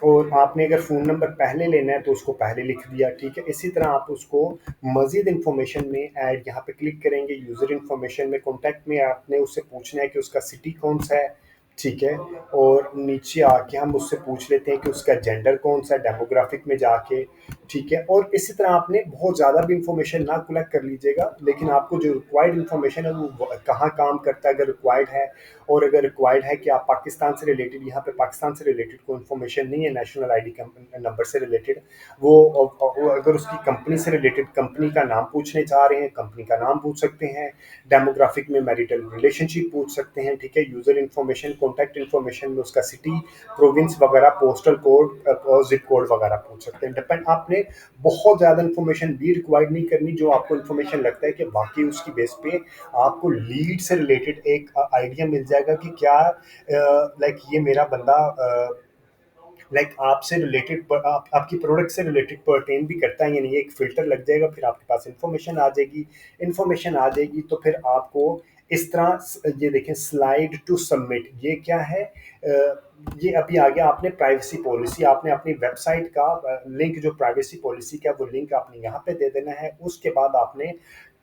और आपने अगर फ़ोन नंबर पहले लेना है तो उसको पहले लिख दिया, ठीक है। इसी तरह आप उसको मज़ीद इन्फॉर्मेशन में ऐड यहाँ पे क्लिक करेंगे। यूज़र इन्फॉर्मेशन में कॉन्टैक्ट में आपने उससे पूछना है कि उसका सिटी कौन सा है, ठीक है। और नीचे आके हम उससे पूछ लेते हैं कि उसका जेंडर कौन सा है, डेमोग्राफिक में जाके, ठीक है। और इसी तरह आपने बहुत ज़्यादा भी इंफॉर्मेशन ना कलेक्ट कर लीजिएगा, लेकिन आपको जो रिक्वायर्ड इन्फॉर्मेशन है वो कहाँ काम करता है अगर रिक्वायर्ड है। और अगर रिक्वायर्ड है कि आप पाकिस्तान से रिलेटेड, यहाँ पे पाकिस्तान से रिलेटेड कोई इन्फॉर्मेशन नहीं है, नेशनल आईडी नंबर से रिलेटेड, वो अगर उसकी कंपनी से रिलेटेड कंपनी का नाम पूछने चाह रहे हैं, कंपनी का नाम पूछ सकते हैं। डेमोग्राफिक में मैरिटल रिलेशनशिप पूछ सकते हैं, ठीक है। यूज़र इन्फॉर्मेशन, कॉन्टैक्ट इन्फॉर्मेशन में उसका सिटी, प्रोविंस वगैरह, पोस्टल कोड और जिप कोड वगैरह पूछ सकते हैं। डिपेंड, आपने बहुत ज़्यादा इन्फॉर्मेशन भी रिक्वायर्ड नहीं करनी। जो आपको इन्फॉर्मेशन लगता है कि बाकी उसकी बेस पे आपको लीड से रिलेटेड एक आइडिया मिल जाएगा कि क्या लाइक ये मेरा बंदा लाइक आपसे रिलेटेड, आपकी प्रोडक्ट से रिलेटेड पर्टेन भी करता है या नहीं। एक फ़िल्टर लग जाएगा, फिर आपके पास इन्फॉर्मेशन आ जाएगी। इन्फॉर्मेशन आ जाएगी तो फिर आपको इस तरह ये देखें स्लाइड टू सबमिट, ये क्या है? ये अभी आ गया, आपने प्राइवेसी पॉलिसी, आपने अपनी वेबसाइट का लिंक, जो प्राइवेसी पॉलिसी का वो लिंक आपने यहाँ पे दे देना है। उसके बाद आपने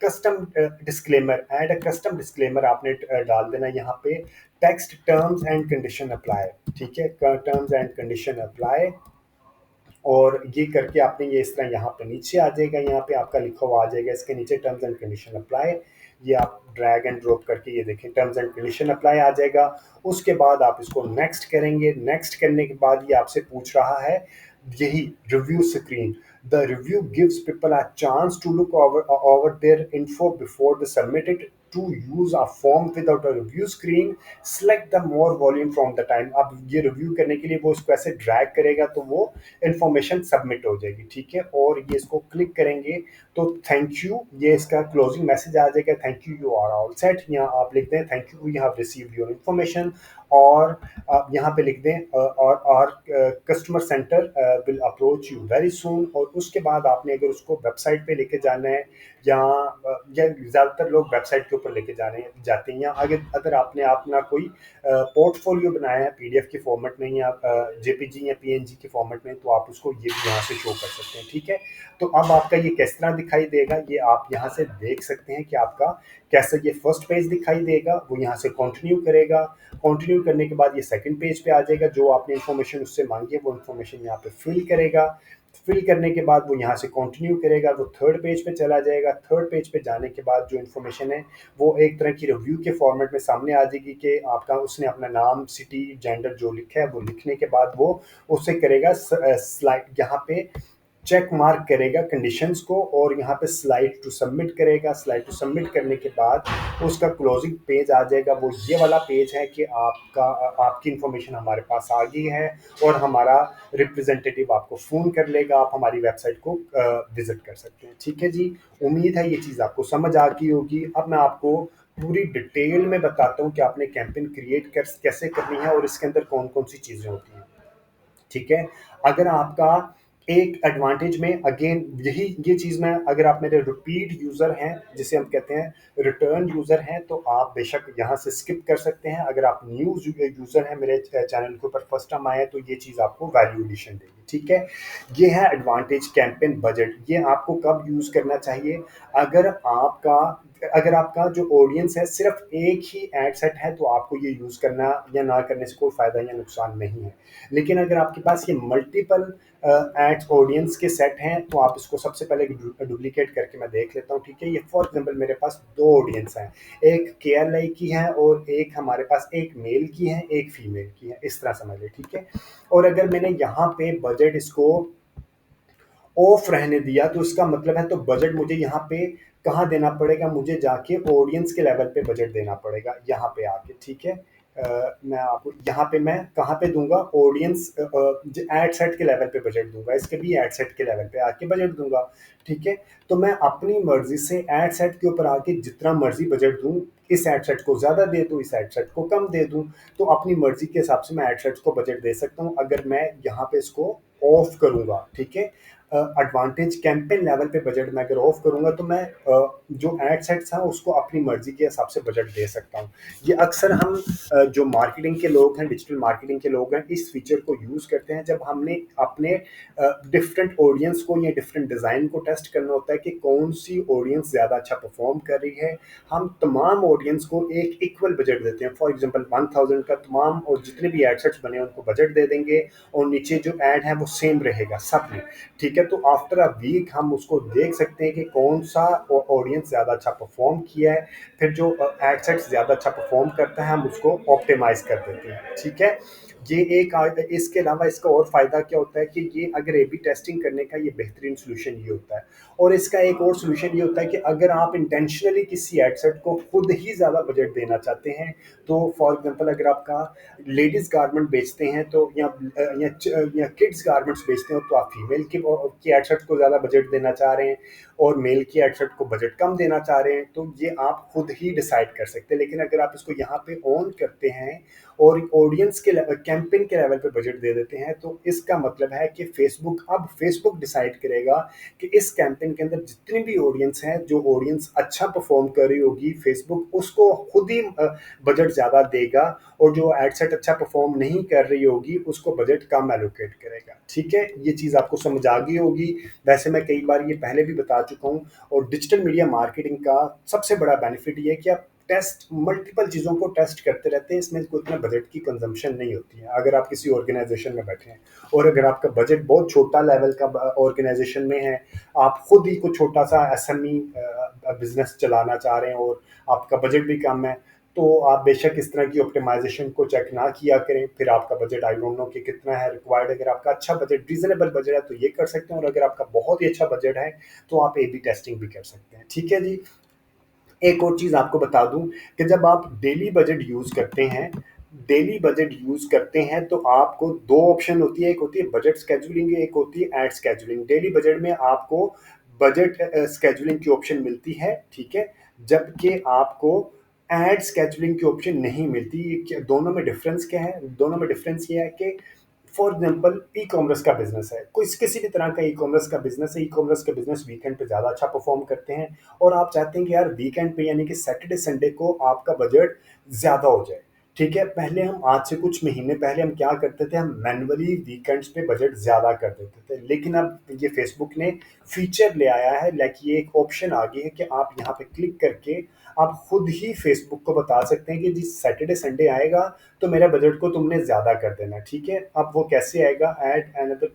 custom disclaimer, add a custom disclaimer आपने डाल देना यहाँ पे, text terms and condition apply, ठीक है, टर्म्स एंड कंडीशन अप्लाई। और ये करके आपने ये इस तरह यहाँ पे नीचे आ जाएगा, यहाँ पे आपका लिखा हुआ आ जाएगा, इसके नीचे टर्म्स एंड कंडीशन अप्लाई, ये आप ड्रैग एंड ड्रॉप करके ये देखें टर्म्स एंड कंडीशन अप्लाई आ जाएगा। उसके बाद आप इसको नेक्स्ट करेंगे, नेक्स्ट करने के बाद ये आपसे पूछ रहा है यही review screen, the review gives people a chance to look over their info before the submitted to use a form without a review screen, select the more volume from the time. अब ये review करने के लिए वो इसको ऐसे drag करेगा तो वो इन्फॉर्मेशन सबमिट हो जाएगी, ठीक है। और ये इसको क्लिक करेंगे तो थैंक यू, ये इसका क्लोजिंग मैसेज आ जाएगा, thank you, you are all set. यहाँ आप लिख दें thank you, you have received your information, और आप यहाँ पे लिख दें और customer centre will approach you very soon. और उसके बाद आपने अगर उसको वेबसाइट पे लेके जाना है, या ज़्यादातर लोग वेबसाइट के ऊपर लेके जाते हैं, या अगर आपने अपना कोई पोर्टफोलियो बनाया है पीडीएफ के फॉर्मेट में या जेपीजी या पीएनजी के फॉर्मेट में, तो आप उसको ये भी यहाँ से शो कर सकते हैं, ठीक है। तो अब आपका ये किस तरह दिखाई देगा, ये आप यहाँ से देख सकते हैं कि आपका कैसे ये फर्स्ट पेज दिखाई देगा। वो यहाँ से कंटिन्यू करेगा, कंटिन्यू करने के बाद ये सेकंड पेज पे आ जाएगा, जो आपने इन्फॉर्मेशन उससे मांगी है वो इन्फॉर्मेशन यहाँ पे फिल करेगा। फिल करने के बाद वो यहाँ से कंटिन्यू करेगा, वो थर्ड पेज पे चला जाएगा। थर्ड पेज पे जाने के बाद जो इन्फॉर्मेशन है वो एक तरह की रिव्यू के फॉर्मेट में सामने आ जाएगी कि आपका, उसने अपना नाम, सिटी, जेंडर जो लिखा है वो लिखने के बाद वो उससे करेगा स्लाइड, यहाँ पे चेक मार्क करेगा कंडीशंस को, और यहाँ पे स्लाइड टू सबमिट करेगा। स्लाइड टू सबमिट करने के बाद उसका क्लोजिंग पेज आ जाएगा, वो ये वाला पेज है कि आपकी इन्फॉर्मेशन हमारे पास आ गई है और हमारा रिप्रेजेंटेटिव आपको फ़ोन कर लेगा, आप हमारी वेबसाइट को विजिट कर सकते हैं, ठीक है जी। उम्मीद है ये चीज़ आपको समझ आ गई होगी। अब मैं आपको पूरी डिटेल में बताता हूँ कि आपने कैंपेन क्रिएट कैसे करनी है और इसके अंदर कौन कौन सी चीज़ें होती हैं, ठीक है। अगर आपका एक एडवांटेज में अगेन यही ये चीज़ में, अगर आप मेरे रिपीट यूज़र हैं, जिसे हम कहते हैं रिटर्न यूज़र हैं, तो आप बेशक यहाँ से स्किप कर सकते हैं। अगर आप न्यू यूज़र हैं, मेरे चैनल के ऊपर फर्स्ट टाइम आए हैं, तो ये चीज़ आपको वैल्यू एडिशन देगी, ठीक है। ये है एडवांटेज कैंपेन बजट। ये आपको कब यूज़ करना चाहिए? अगर आपका अगर आपका जो ऑडियंस है सिर्फ एक ही एड सेट है, तो आपको ये यूज़ करना या ना करने से कोई फ़ायदा या नुकसान नहीं है। लेकिन अगर आपके पास ये मल्टीपल एड्स ऑडियंस के सेट हैं, तो आप इसको सबसे पहले डुप्लीकेट करके मैं देख लेता हूँ, ठीक है। ये फॉर एग्जांपल मेरे पास दो ऑडियंस हैं, एक केएलआई की है और एक हमारे पास एक मेल की है, एक फीमेल की है, इस तरह समझ लें, ठीक है। और अगर मैंने यहाँ पे बजट इसको ऑफ रहने दिया, तो इसका मतलब है तो बजट मुझे यहाँ पे कहाँ देना पड़ेगा? मुझे जाके ऑडियंस के लेवल पे बजट देना पड़ेगा, यहाँ पे आके, ठीक है। मैं आपको यहाँ पे मैं कहाँ पे दूंगा? ऑडियंस एड सेट के लेवल पे बजट दूंगा, इसके भी एड सेट के लेवल पे आके बजट दूंगा, ठीक है। तो मैं अपनी मर्जी से एड सेट के ऊपर आके जितना मर्जी बजट दूं, इस एड सेट को ज़्यादा दे दूं, इस एड सेट को कम दे दूं, तो अपनी मर्जी के हिसाब से मैं एड सेट्स को बजट दे सकता हूं। अगर मैं यहाँ पे इसको ऑफ करूंगा, ठीक है, एडवांटेज कैंपेन लेवल पे बजट मैं अगर ऑफ करूंगा, तो मैं जो एड सेट्स हैं उसको अपनी मर्जी के हिसाब से बजट दे सकता हूं। ये अक्सर हम जो मार्केटिंग के लोग हैं, डिजिटल मार्केटिंग के लोग हैं, इस फीचर को यूज़ करते हैं जब हमने अपने डिफरेंट ऑडियंस को या डिफरेंट डिज़ाइन को टेस्ट करना होता है कि कौन सी ऑडियंस ज़्यादा अच्छा परफॉर्म कर रही है। हम तमाम ऑडियंस को एक इक्वल बजट देते हैं। फॉर एग्जांपल 1000 का तमाम और जितने भी एड सेट्स बने उनको बजट दे देंगे, और नीचे जो ऐड है वो सेम रहेगा सब में, ठीक है। तो आफ्टर अ वीक हम उसको देख सकते हैं कि कौन सा ऑडियंस ज़्यादा अच्छा परफॉर्म किया है। फिर जो एड सेट्स ज़्यादा अच्छा परफॉर्म करता है हम उसको ऑप्टिमाइज कर देते हैं, ठीक है। ये एक इसके अलावा इसका और फ़ायदा क्या होता है कि ये अगर ए बी टेस्टिंग करने का ये बेहतरीन सोल्यूशन ये होता है। और इसका एक और सोल्यूशन ये होता है कि अगर आप इंटेंशनली किसी एड सेट को खुद ही ज़्यादा बजट देना चाहते हैं, तो फॉर एग्जांपल अगर आपका लेडीज़ गारमेंट बेचते हैं, तो या किड्स गारमेंट्स बेचते हो, तो आप फीमेल की एड सेट को ज़्यादा बजट देना चाह रहे हैं और मेल की एड सेट को बजट कम देना चाह रहे हैं, तो ये आप खुद ही डिसाइड कर सकते हैं। लेकिन अगर आप इसको यहाँ पे ऑन करते हैं और ऑडियंस के कैंपेन के लेवल पे बजट दे देते हैं, तो इसका मतलब है कि फेसबुक डिसाइड करेगा कि इस कैंपेन के अंदर जितनी भी ऑडियंस है, जो ऑडियंस अच्छा परफॉर्म कर रही होगी, फेसबुक उसको खुद ही बजट ज़्यादा देगा, और जो एड सेट अच्छा परफॉर्म नहीं कर रही होगी उसको बजट कम एलोकेट करेगा। ठीक है, ये चीज़ आपको समझ आ गई होगी। वैसे मैं कई बार ये पहले भी बता चुका हूँ। और डिजिटल मीडिया मार्केटिंग का सबसे बड़ा बेनिफिट ये है कि आप मल्टीपल चीज़ों को टेस्ट करते रहते हैं, इसमें कोई इतना बजट की कंजम्पशन नहीं होती है। अगर आप किसी ऑर्गेनाइजेशन में बैठे हैं और अगर आपका बजट बहुत छोटा लेवल का ऑर्गेनाइजेशन में है, आप खुद ही कुछ छोटा सा एसएमई बिजनेस चलाना चाह रहे हैं और आपका बजट भी कम है, तो आप बेशक इस तरह की ऑप्टिमाइजेशन को चेक ना किया करें। फिर आपका बजट आई डोंट नो कि कितना है रिक्वायर्ड। अगर आपका अच्छा बजट, रीजनेबल बजट है, तो ये कर सकते हैं, और अगर आपका बहुत ही अच्छा बजट है तो आप ए बी टेस्टिंग भी कर सकते हैं। ठीक है जी। एक और चीज़ आपको बता दूं कि जब आप डेली बजट यूज़ करते हैं तो आपको दो ऑप्शन होती है। एक होती है बजट स्केजुलिंग, एक होती है एड स्केजुलिंग। डेली बजट में आपको बजट स्केजुलिंग की ऑप्शन मिलती है, ठीक है, जबकि आपको एड स्केजुलिंग की ऑप्शन नहीं मिलती। दोनों में डिफरेंस क्या है? दोनों में डिफरेंस ये है कि फॉर एग्जाम्पल ई कॉमर्स का बिजनेस है, कोई किसी भी तरह का ई कॉमर्स का बिजनेस है, ई कॉमर्स के बिजनेस वीकेंड पे ज़्यादा अच्छा परफॉर्म करते हैं, और आप चाहते हैं कि यार वीकेंड पे यानी कि सैटरडे संडे को आपका बजट ज़्यादा हो जाए। ठीक है, पहले हम आज से कुछ महीने पहले हम क्या करते थे, हम मैनुअली वीकेंड्स पे बजट ज़्यादा कर देते थे, लेकिन अब ये फेसबुक ने फीचर ले आया है, लाइक ये एक ऑप्शन आ गई है कि आप यहाँ पे क्लिक करके आप खुद ही फेसबुक को बता सकते हैं कि जी सैटरडे संडे आएगा तो मेरा बजट को तुमने ज़्यादा कर देना। ठीक है, अब वो कैसे आएगा? ऐड अनदर,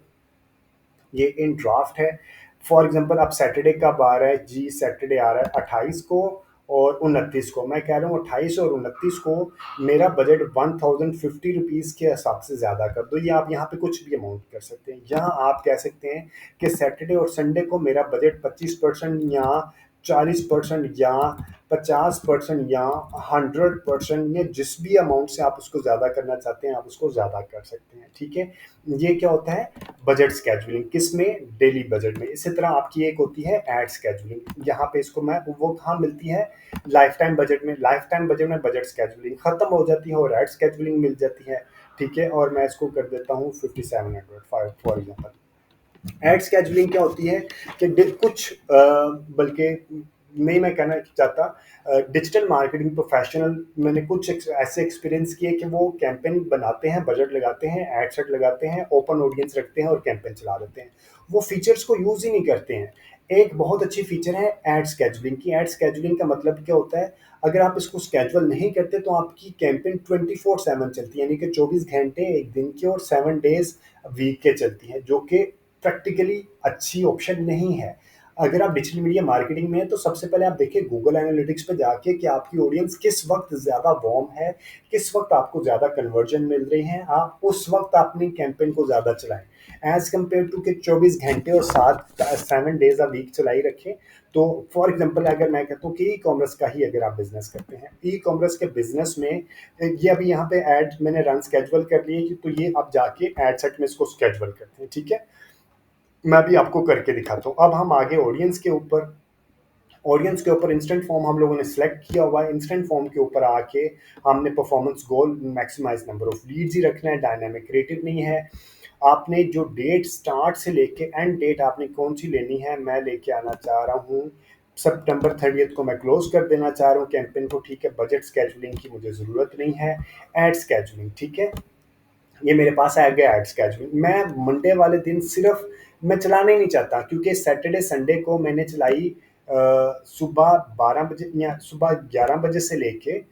ये इन ड्राफ्ट है। फॉर एग्जांपल अब सैटरडे कब आ रहा है जी? सैटरडे आ रहा है 28 को और 29 को। मैं कह रहा हूँ 28 और 29 को मेरा बजट 1050 रुपीज़ के हिसाब से ज़्यादा कर दो। ये आप यहाँ पे कुछ भी अमाउंट कर सकते हैं। यहाँ आप कह सकते हैं कि सैटरडे और संडे को मेरा बजट 25% या 40% या 50% या 100%, या जिस भी अमाउंट से आप उसको ज़्यादा करना चाहते हैं आप उसको ज़्यादा कर सकते हैं। ठीक है, ये क्या होता है? Budget scheduling. किस में? डेली बजट में। इसी तरह आपकी एक होती है एड स्केजुलिंग। यहाँ पे इसको मैं वो कहाँ मिलती है? लाइफ टाइम बजट में। लाइफ टाइम बजट में बजट स्केजुलिंग खत्म हो जाती है और एड स्केजुलिंग मिल जाती है। ठीक है, और मैं इसको कर देता हूँ 5700 फॉर एग्जाम्पल। एड स्केजुलिंग क्या होती है कि कुछ बल्कि नहीं मैं कहना चाहता, डिजिटल मार्केटिंग प्रोफेशनल मैंने कुछ ऐसे एक्सपीरियंस किए कि वो कैंपेन बनाते हैं, बजट लगाते हैं, एड सेट लगाते हैं, ओपन ऑडियंस रखते हैं और कैंपेन चला देते हैं। वो फीचर्स को यूज़ ही नहीं करते हैं। एक बहुत अच्छी फीचर है एड स्केजुलिंग की। एड स्केजुलिंग का मतलब क्या होता है? अगर आप इसको स्केजुअल नहीं करते तो आपकी कैंपेन 24/7 चलती है, यानी कि 24 घंटे एक दिन की और 7 डेज वीक के चलती है, जो कि प्रैक्टिकली अच्छी ऑप्शन नहीं है। अगर आप डिजिटल मीडिया मार्केटिंग में हैं तो सबसे पहले आप देखिए गूगल एनालिटिक्स पे जाके कि आपकी ऑडियंस किस वक्त ज़्यादा वार्म है, किस वक्त आपको ज़्यादा कन्वर्जन मिल रही है, आप उस वक्त अपनी कैंपेन को ज़्यादा चलाएं एज कम्पेयर टू कि 24 घंटे और 7 डेज अ वीक चलाई रखें। तो फॉर एग्जांपल अगर मैं कहता हूँ कि ई कॉमर्स का ही अगर आप बिजनेस करते हैं, ई कॉमर्स के बिजनेस में ये अभी यहाँ पे ऐड मैंने रन स्केजुअल कर लिए, तो ये आप जाके ऐड सेट में इसको स्केजुअल करते हैं। ठीक है, मैं भी आपको करके दिखाता हूँ। अब हम आगे ऑडियंस के ऊपर इंस्टेंट फॉर्म हम लोगों ने सिलेक्ट किया हुआ है। इंस्टेंट फॉर्म के ऊपर आके हमने performance goal maximise number of leads ही रखना है, डायनामिक क्रिएटिव नहीं है। आपने जो डेट स्टार्ट से लेके एंड डेट आपने कौन सी लेनी है? मैं लेके आना चाह रहा हूँ सितंबर 30 को मैं क्लोज कर देना चाह रहा हूँ कैंपेन को। ठीक है, बजट स्केजुलिंग की मुझे ज़रूरत नहीं है। एड स्केजुलिंग, ठीक है, ये मेरे पास आ गया एड स्केजुअल। मैं मंडे वाले दिन सिर्फ मैं चलाना ही नहीं चाहता, क्योंकि सैटरडे संडे को मैंने चलाई सुबह 12 बजे या सुबह 11 बजे से लेके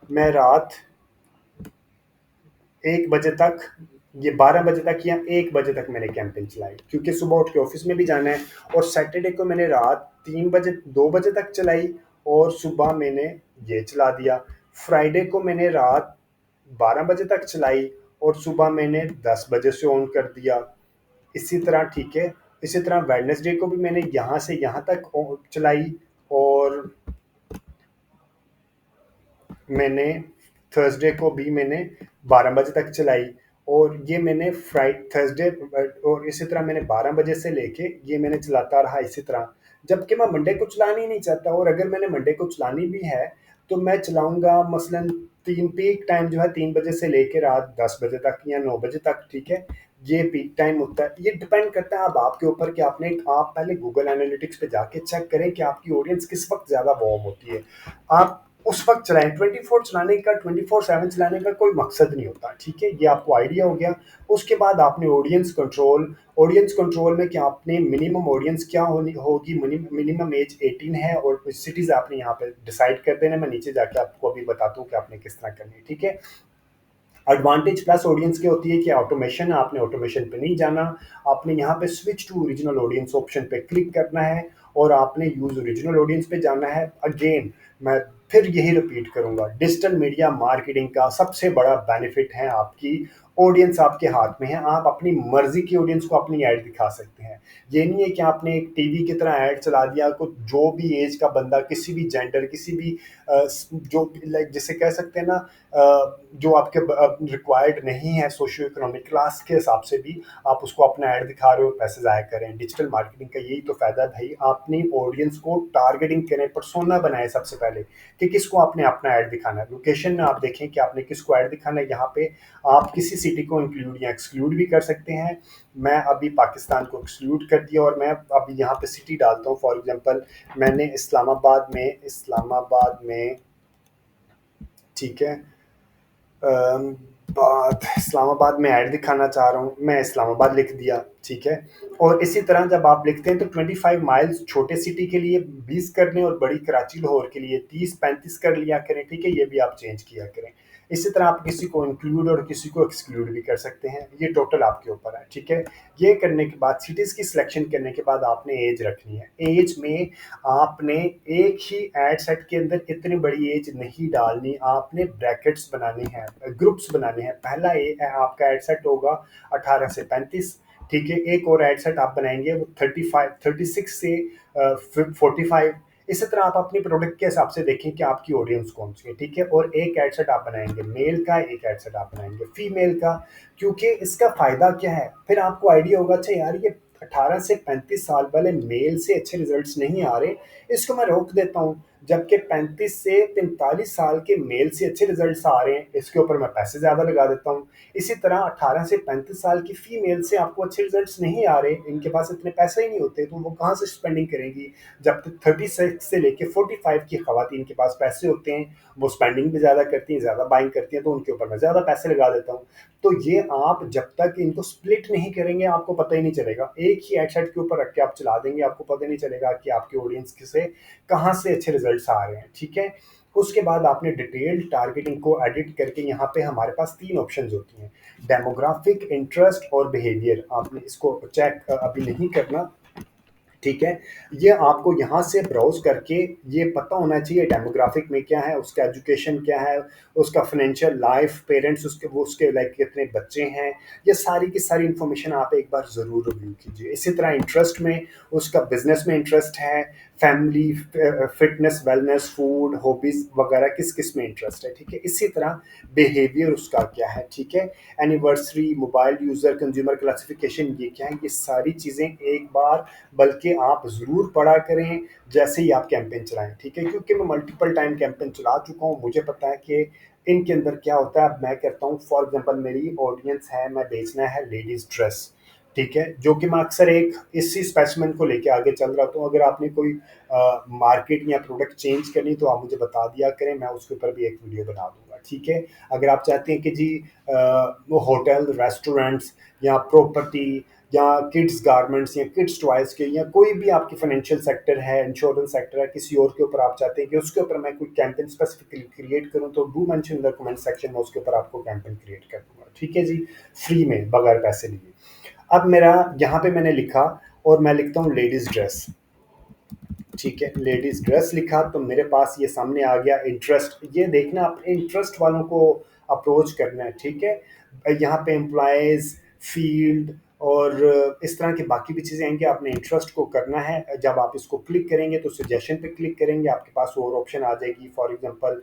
मैं रात 1 बजे तक, ये 12 बजे तक या 1 बजे तक मैंने कैंपेन चलाई, क्योंकि सुबह उठ के ऑफिस में भी जाना है। और सैटरडे को मैंने रात 3 बजे 2 बजे तक चलाई और सुबह मैंने ये चला दिया। फ्राइडे को मैंने रात 12 बजे तक चलाई और सुबह मैंने 10 बजे से ऑन कर दिया। इसी तरह, ठीक है, इसी तरह वेडनेसडे को भी मैंने यहाँ से यहाँ तक चलाई और मैंने थर्सडे को भी मैंने 12 बजे तक चलाई। और ये मैंने थर्सडे और इसी तरह मैंने 12 बजे से लेके ये मैंने चलाता रहा इसी तरह, जबकि मैं मंडे को चलानी ही नहीं चाहता। और अगर मैंने मंडे को चलानी भी है तो मैं चलाऊंगा मसलन तीन पीक टाइम जो है 3 बजे से लेकर रात 10 बजे तक या 9 बजे तक, ठीक है, ये पीक टाइम होता है। ये डिपेंड करता है अब आपके ऊपर कि आप पहले गूगल एनालिटिक्स पे जाके चेक करें कि आपकी ऑडियंस किस वक्त ज़्यादा वार्म होती है। आप उस वक्त चलाएं, 24 चलाने का, 24/7 चलाने का कोई मकसद नहीं होता, ठीक है, ये आपको आइडिया हो गया। उसके बाद आपने ऑडियंस कंट्रोल में क्या आपने मिनिमम ऑडियंस क्या होनी होगी, मिनिमम एज 18 है और सिटीज़ आपने यहाँ पे डिसाइड कर देना। मैं नीचे जाके आपको अभी बताता हूँ कि आपने किस तरह करनी है, ठीक है। एडवांटेज प्लस ऑडियंस क्या होती है कि ऑटोमेशन, आपने ऑटोमेशन पे नहीं जाना, आपने यहाँ पे switch to original audience option पे क्लिक करना है और आपने यूज ओरिजिनल ऑडियंस पे जाना है। अगेन मैं फिर यही रिपीट करूंगा, डिजिटल मीडिया मार्केटिंग का सबसे बड़ा बेनिफिट है आपकी ऑडियंस आपके हाथ में है। आप अपनी मर्जी की ऑडियंस को अपनी ऐड दिखा सकते हैं। ये नहीं है कि आपने एक टीवी की तरह ऐड चला दिया, कुछ जो भी एज का बंदा, किसी भी जेंडर, किसी भी जो लाइक जिसे कह सकते हैं ना, जो आपके रिक्वायर्ड नहीं है सोशियो इकोनॉमिक क्लास के हिसाब से भी, आप उसको अपना ऐड दिखा रहे हो, पैसे ज़ाया करें। डिजिटल मार्केटिंग का यही तो फ़ायदा है भाई, अपनी ऑडियंस को टारगेटिंग करें, पर्सोना बनाए सबसे पहले कि किसको आपने अपना ऐड दिखाना है। लोकेशन में आप देखें कि आपने किसको ऐड दिखाना है। यहाँ पे आप किसी सिटी को इंक्लूड या एक्सक्लूड भी कर सकते हैं। मैं अभी पाकिस्तान को एक्सक्लूड कर दिया और मैं अभी यहाँ पे सिटी डालता हूँ। फॉर एग्जांपल मैंने इस्लामाबाद में, ठीक है, बात इस्लामाबाद में ऐड दिखाना चाह रहा हूँ, मैं इस्लामाबाद लिख दिया, ठीक है। और इसी तरह जब आप लिखते हैं तो 25 माइल्स छोटे सिटी के लिए 20 कर लें और बड़ी कराची लाहौर के लिए 30-35 कर लिया करें, ठीक है, ये भी आप चेंज किया करें। इसी तरह आप किसी को इंक्लूड और किसी को एक्सक्लूड भी कर सकते हैं, ये टोटल आपके ऊपर है, ठीक है। ये करने के बाद सिटीज़ की सिलेक्शन करने के बाद आपने एज रखनी है। एज में आपने एक ही एड सेट के अंदर इतनी बड़ी एज नहीं डालनी, आपने ब्रैकेट्स बनाने हैं, ग्रुप्स बनाने हैं। पहला आपका एड सेट होगा 18 से 35, ठीक है। एक और एड सेट आप बनाएंगे वो 36 से 45। इसी तरह आप अपनी प्रोडक्ट के हिसाब से देखें कि आपकी ऑडियंस कौन सी है, ठीक है। और एक एड सेट आप बनाएंगे मेल का, एक एड सेट आप बनाएंगे फीमेल का, क्योंकि इसका फायदा क्या है, फिर आपको आइडिया होगा अच्छा यार ये 18 से 35 साल वाले मेल से अच्छे रिजल्ट्स नहीं आ रहे, इसको मैं रोक देता हूँ। जबकि 35 से 45 साल के मेल से अच्छे रिजल्ट्स आ रहे हैं, इसके ऊपर मैं पैसे ज़्यादा लगा देता हूँ। इसी तरह 18 से 35 साल की फीमेल से आपको अच्छे रिजल्ट्स नहीं आ रहे, इनके पास इतने पैसे ही नहीं होते, तो वो कहाँ से स्पेंडिंग करेंगी। जब तक 36 से लेके 45 की खवातीन के पास पैसे होते हैं, वो स्पेंडिंग भी ज़्यादा करती हैं, ज़्यादा बाइंग करती हैं, तो उनके ऊपर मैं ज़्यादा पैसे लगा देता हूँ। तो ये आप जब तक इनको स्प्लिट नहीं करेंगे आपको पता ही नहीं चलेगा। एक ही एडसेट के ऊपर रख के आप चला देंगे, आपको पता ही नहीं चलेगा कि आपकी ऑडियंस किसे कहाँ से अच्छे रिजल्ट्स आ रहे हैं, ठीक है। उसके बाद आपने डिटेल्ड टारगेटिंग को एडिट करके, यहाँ पे हमारे पास 3 ऑप्शंस होती हैं, डेमोग्राफिक, इंटरेस्ट और बिहेवियर। आपने इसको चेक अभी नहीं करना, ठीक है। ये आपको यहाँ से ब्राउज करके ये पता होना चाहिए डेमोग्राफिक में क्या है, उसका एजुकेशन क्या है, उसका फाइनेंशियल लाइफ, पेरेंट्स उसके लाइक कितने बच्चे हैं, ये सारी की सारी इन्फॉर्मेशन आप एक बार ज़रूर रिव्यू कीजिए। इसी तरह इंटरेस्ट में उसका बिजनेस में इंटरेस्ट है, family, fitness, wellness, food, hobbies वगैरह किस किस में इंटरेस्ट है, ठीक है। इसी तरह बिहेवियर उसका क्या है, ठीक है। Anniversary, mobile user, consumer classification, ये क्या है, ये सारी चीज़ें एक बार बल्कि आप ज़रूर पढ़ा करें जैसे ही आप कैंपेन चलाएं, ठीक है। क्योंकि मैं मल्टीपल टाइम कैंपेन चला चुका हूँ, मुझे पता है कि इनके अंदर क्या होता है। अब मैं कहता हूँ फॉर एग्जांपल मेरी ऑडियंस है, मैं बेचना है लेडीज़ ड्रेस, ठीक है, जो कि मैं अक्सर एक इसी स्पेसिमेन को लेके आगे चल रहा हूँ। अगर आपने कोई मार्केट या प्रोडक्ट चेंज करनी तो आप मुझे बता दिया करें, मैं उसके ऊपर भी एक वीडियो बना दूंगा, ठीक है। अगर आप चाहते हैं कि जी होटल, रेस्टोरेंट्स या प्रॉपर्टी या किड्स गारमेंट्स या किड्स टॉयज़ के या कोई भी आपकी फाइनेंशियल सेक्टर है, इंश्योरेंस सेक्टर है, किसी और के ऊपर आप चाहते हैं कि उसके ऊपर मैं कोई कैंपेन स्पेसिफिकली क्रिएट करूं, तो do mention in the comment section में, उसके ऊपर आपको कैंपेन क्रिएट कर दूंगा, ठीक है जी, फ्री में, बगैर पैसे लिए। अब मेरा यहाँ पे मैंने लिखा और मैं लिखता हूँ लेडीज़ ड्रेस, ठीक है। लेडीज़ ड्रेस लिखा तो मेरे पास ये सामने आ गया इंटरेस्ट। ये देखना अपने इंटरेस्ट वालों को अप्रोच करना है, ठीक है। यहाँ पे एम्प्लॉयज़, फील्ड और इस तरह की बाकी भी चीज़ें आएँगी। आपने इंटरेस्ट को करना है, जब आप इसको क्लिक करेंगे तो सजेशन पे क्लिक करेंगे, आपके पास और ऑप्शन आ जाएगी, फॉर एग्ज़ाम्पल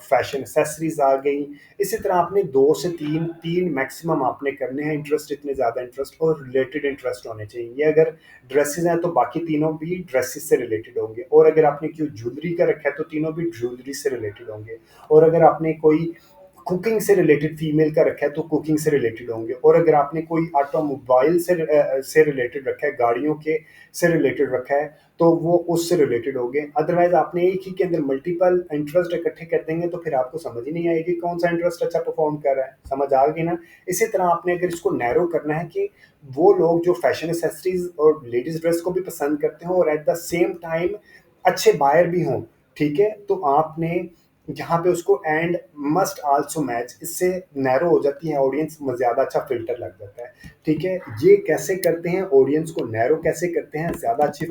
फैशन एक्सेसरीज़ आ गई। इसी तरह आपने 2 से 3 मैक्सिमम आपने करने हैं इंटरेस्ट, इतने ज़्यादा इंटरेस्ट और रिलेटेड इंटरेस्ट होने चाहिए। ये अगर ड्रेसेज़ हैं तो बाकी तीनों भी ड्रेसेस से रिलेटेड होंगे, और अगर आपने कोई ज्वेलरी का रखा है तो तीनों भी ज्वेलरी से रिलेटेड होंगे, और अगर आपने कोई कुकिंग से रिलेटेड फीमेल का रखा है तो कुकिंग से रिलेटेड होंगे, और अगर आपने कोई ऑटोमोबाइल से रिलेटेड रखा है, गाड़ियों के से रिलेटेड रखा है, तो वो उससे रिलेटेड होंगे। अदरवाइज आपने एक ही के अंदर मल्टीपल इंटरेस्ट इकट्ठे कर देंगे तो फिर आपको समझ ही नहीं आएगी कौन सा इंटरेस्ट अच्छा परफॉर्म कर रहा है। समझ आ गई ना? इसी तरह आपने अगर इसको नैरो करना है कि वो लोग जो फैशन एक्सेसरीज और लेडीज ड्रेस को भी पसंद करते हो और एट द सेम टाइम अच्छे बायर भी हों, ठीक है, तो आपने यहाँ पे उसको एंड मस्ट आल्सो मैच, इससे नैरो हो जाती है ऑडियंस, ज़्यादा अच्छा फिल्टर लग जाता है। ठीक है, ये कैसे करते हैं, ऑडियंस को नैरो कैसे करते हैं, ज़्यादा अच्छी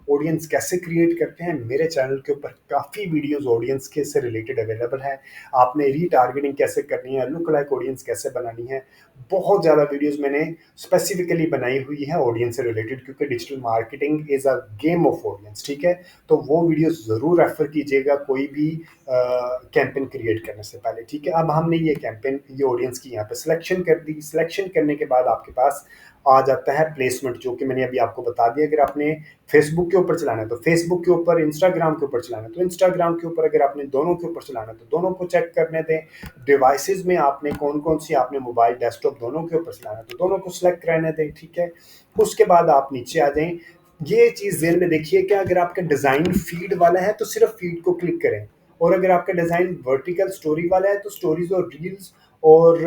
ऑडियंस कैसे क्रिएट करते हैं, मेरे चैनल के ऊपर काफ़ी वीडियोस ऑडियंस के से रिलेटेड अवेलेबल है। आपने रीटारगेटिंग कैसे करनी है, लुक लाइक ऑडियंस कैसे बनानी है, बहुत ज़्यादा वीडियोस मैंने स्पेसिफिकली बनाई हुई है ऑडियंस से रिलेटेड, क्योंकि digital marketing is a game of audience. ठीक है, तो वो वीडियोस ज़रूर रेफर कीजिएगा कोई भी कैंपेन क्रिएट करने से पहले। ठीक है, अब हमने ये कैंपेन, ये ऑडियंस की यहाँ पे सिलेक्शन कर दी। सिलेक्शन करने के बाद आपके पास आ जाता है प्लेसमेंट, जो कि मैंने अभी आपको बता दिया। अगर आपने फेसबुक के ऊपर चलाना है तो फेसबुक के ऊपर, इंस्टाग्राम के ऊपर चलाना है तो इंस्टाग्राम के ऊपर, अगर आपने दोनों के ऊपर चलाना है तो दोनों को चेक करने दें। डिवाइसेस में आपने कौन कौन सी, आपने मोबाइल डेस्कटॉप दोनों के ऊपर चलाना है तो दोनों को सिलेक्ट रहने दें। ठीक है, उसके बाद आप नीचे आ जाएं। ये चीज़ ज़हन में देखिए कि अगर आपका डिज़ाइन फीड वाला है तो सिर्फ फीड को क्लिक करें, और अगर आपका डिज़ाइन वर्टिकल स्टोरी वाला है तो स्टोरीज और रील्स, और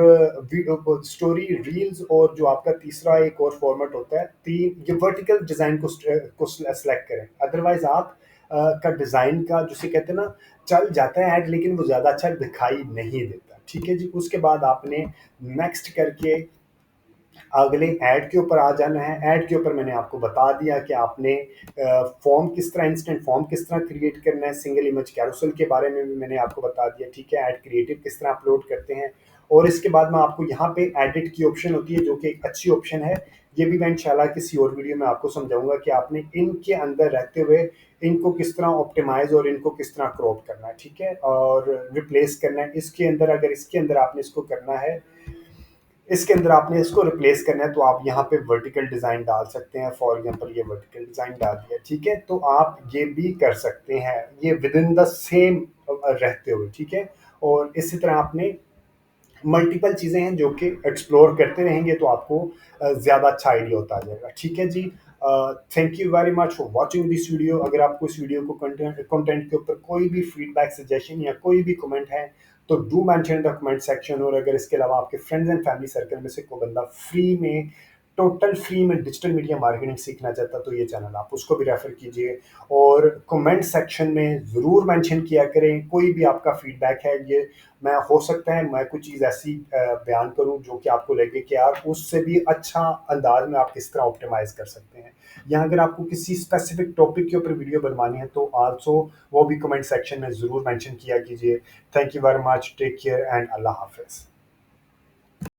स्टोरी रील्स, और जो आपका तीसरा एक और फॉर्मेट होता है, तीन, ये वर्टिकल डिज़ाइन को सेलेक्ट करें। अदरवाइज आप का डिज़ाइन का जिसे कहते हैं ना, चल जाता है ऐड, लेकिन वो ज़्यादा अच्छा दिखाई नहीं देता। ठीक है जी, उसके बाद आपने नेक्स्ट करके अगले ऐड के ऊपर आ जाना है। ऐड के ऊपर मैंने आपको बता दिया कि आपने फॉर्म किस तरह, इंस्टेंट फॉर्म किस तरह क्रिएट करना है, सिंगल इमेज कैरोसेल के बारे में भी मैंने आपको बता दिया। ठीक है, ऐड क्रिएटिव किस तरह अपलोड करते हैं, और इसके बाद में आपको यहाँ पे एडिट की ऑप्शन होती है, जो कि एक अच्छी ऑप्शन है। ये भी मैं इंशाल्लाह किसी और वीडियो में आपको समझाऊंगा कि आपने इनके अंदर रहते हुए इनको किस तरह ऑप्टिमाइज और इनको किस तरह क्रॉप करना है। ठीक है, और रिप्लेस करना है इसके अंदर। अगर इसके अंदर आपने इसको करना है, इसके अंदर आपने इसको रिप्लेस करना है, तो आप यहाँ पे वर्टिकल डिज़ाइन डाल सकते हैं। फॉर एग्जांपल ये वर्टिकल डिज़ाइन डाल दिया। ठीक है, तो आप ये भी कर सकते हैं, ये विद इन द सेम रहते हुए। ठीक है, और इसी तरह आपने मल्टीपल चीज़ें हैं जो कि एक्सप्लोर करते रहेंगे तो आपको ज़्यादा अच्छा आइडिया होता जाएगा। ठीक है जी, thank you very much for watching this video. अगर आपको इस वीडियो को कंटेंट के ऊपर कोई भी फीडबैक, सजेशन या कोई भी कमेंट है तो do mention the comment section. और अगर इसके अलावा आपके फ्रेंड्स एंड फैमिली सर्कल में से कोई बंदा फ्री में, टोटल फ्री में डिजिटल मीडिया मार्केटिंग सीखना चाहता तो ये चैनल आप उसको भी रेफर कीजिए, और कमेंट सेक्शन में ज़रूर मेंशन किया करें कोई भी आपका फीडबैक है। ये मैं, हो सकता है मैं कुछ चीज़ ऐसी बयान करूं जो कि आपको लगे कि यार उससे भी अच्छा अंदाज में आप किस तरह ऑप्टिमाइज कर सकते हैं। या अगर आपको किसी स्पेसिफिक टॉपिक के ऊपर वीडियो बनवानी है तो आल्सो वो भी कमेंट सेक्शन में ज़रूर मेंशन किया कीजिए। Thank you very much, take care and अल्लाह हाफिज़।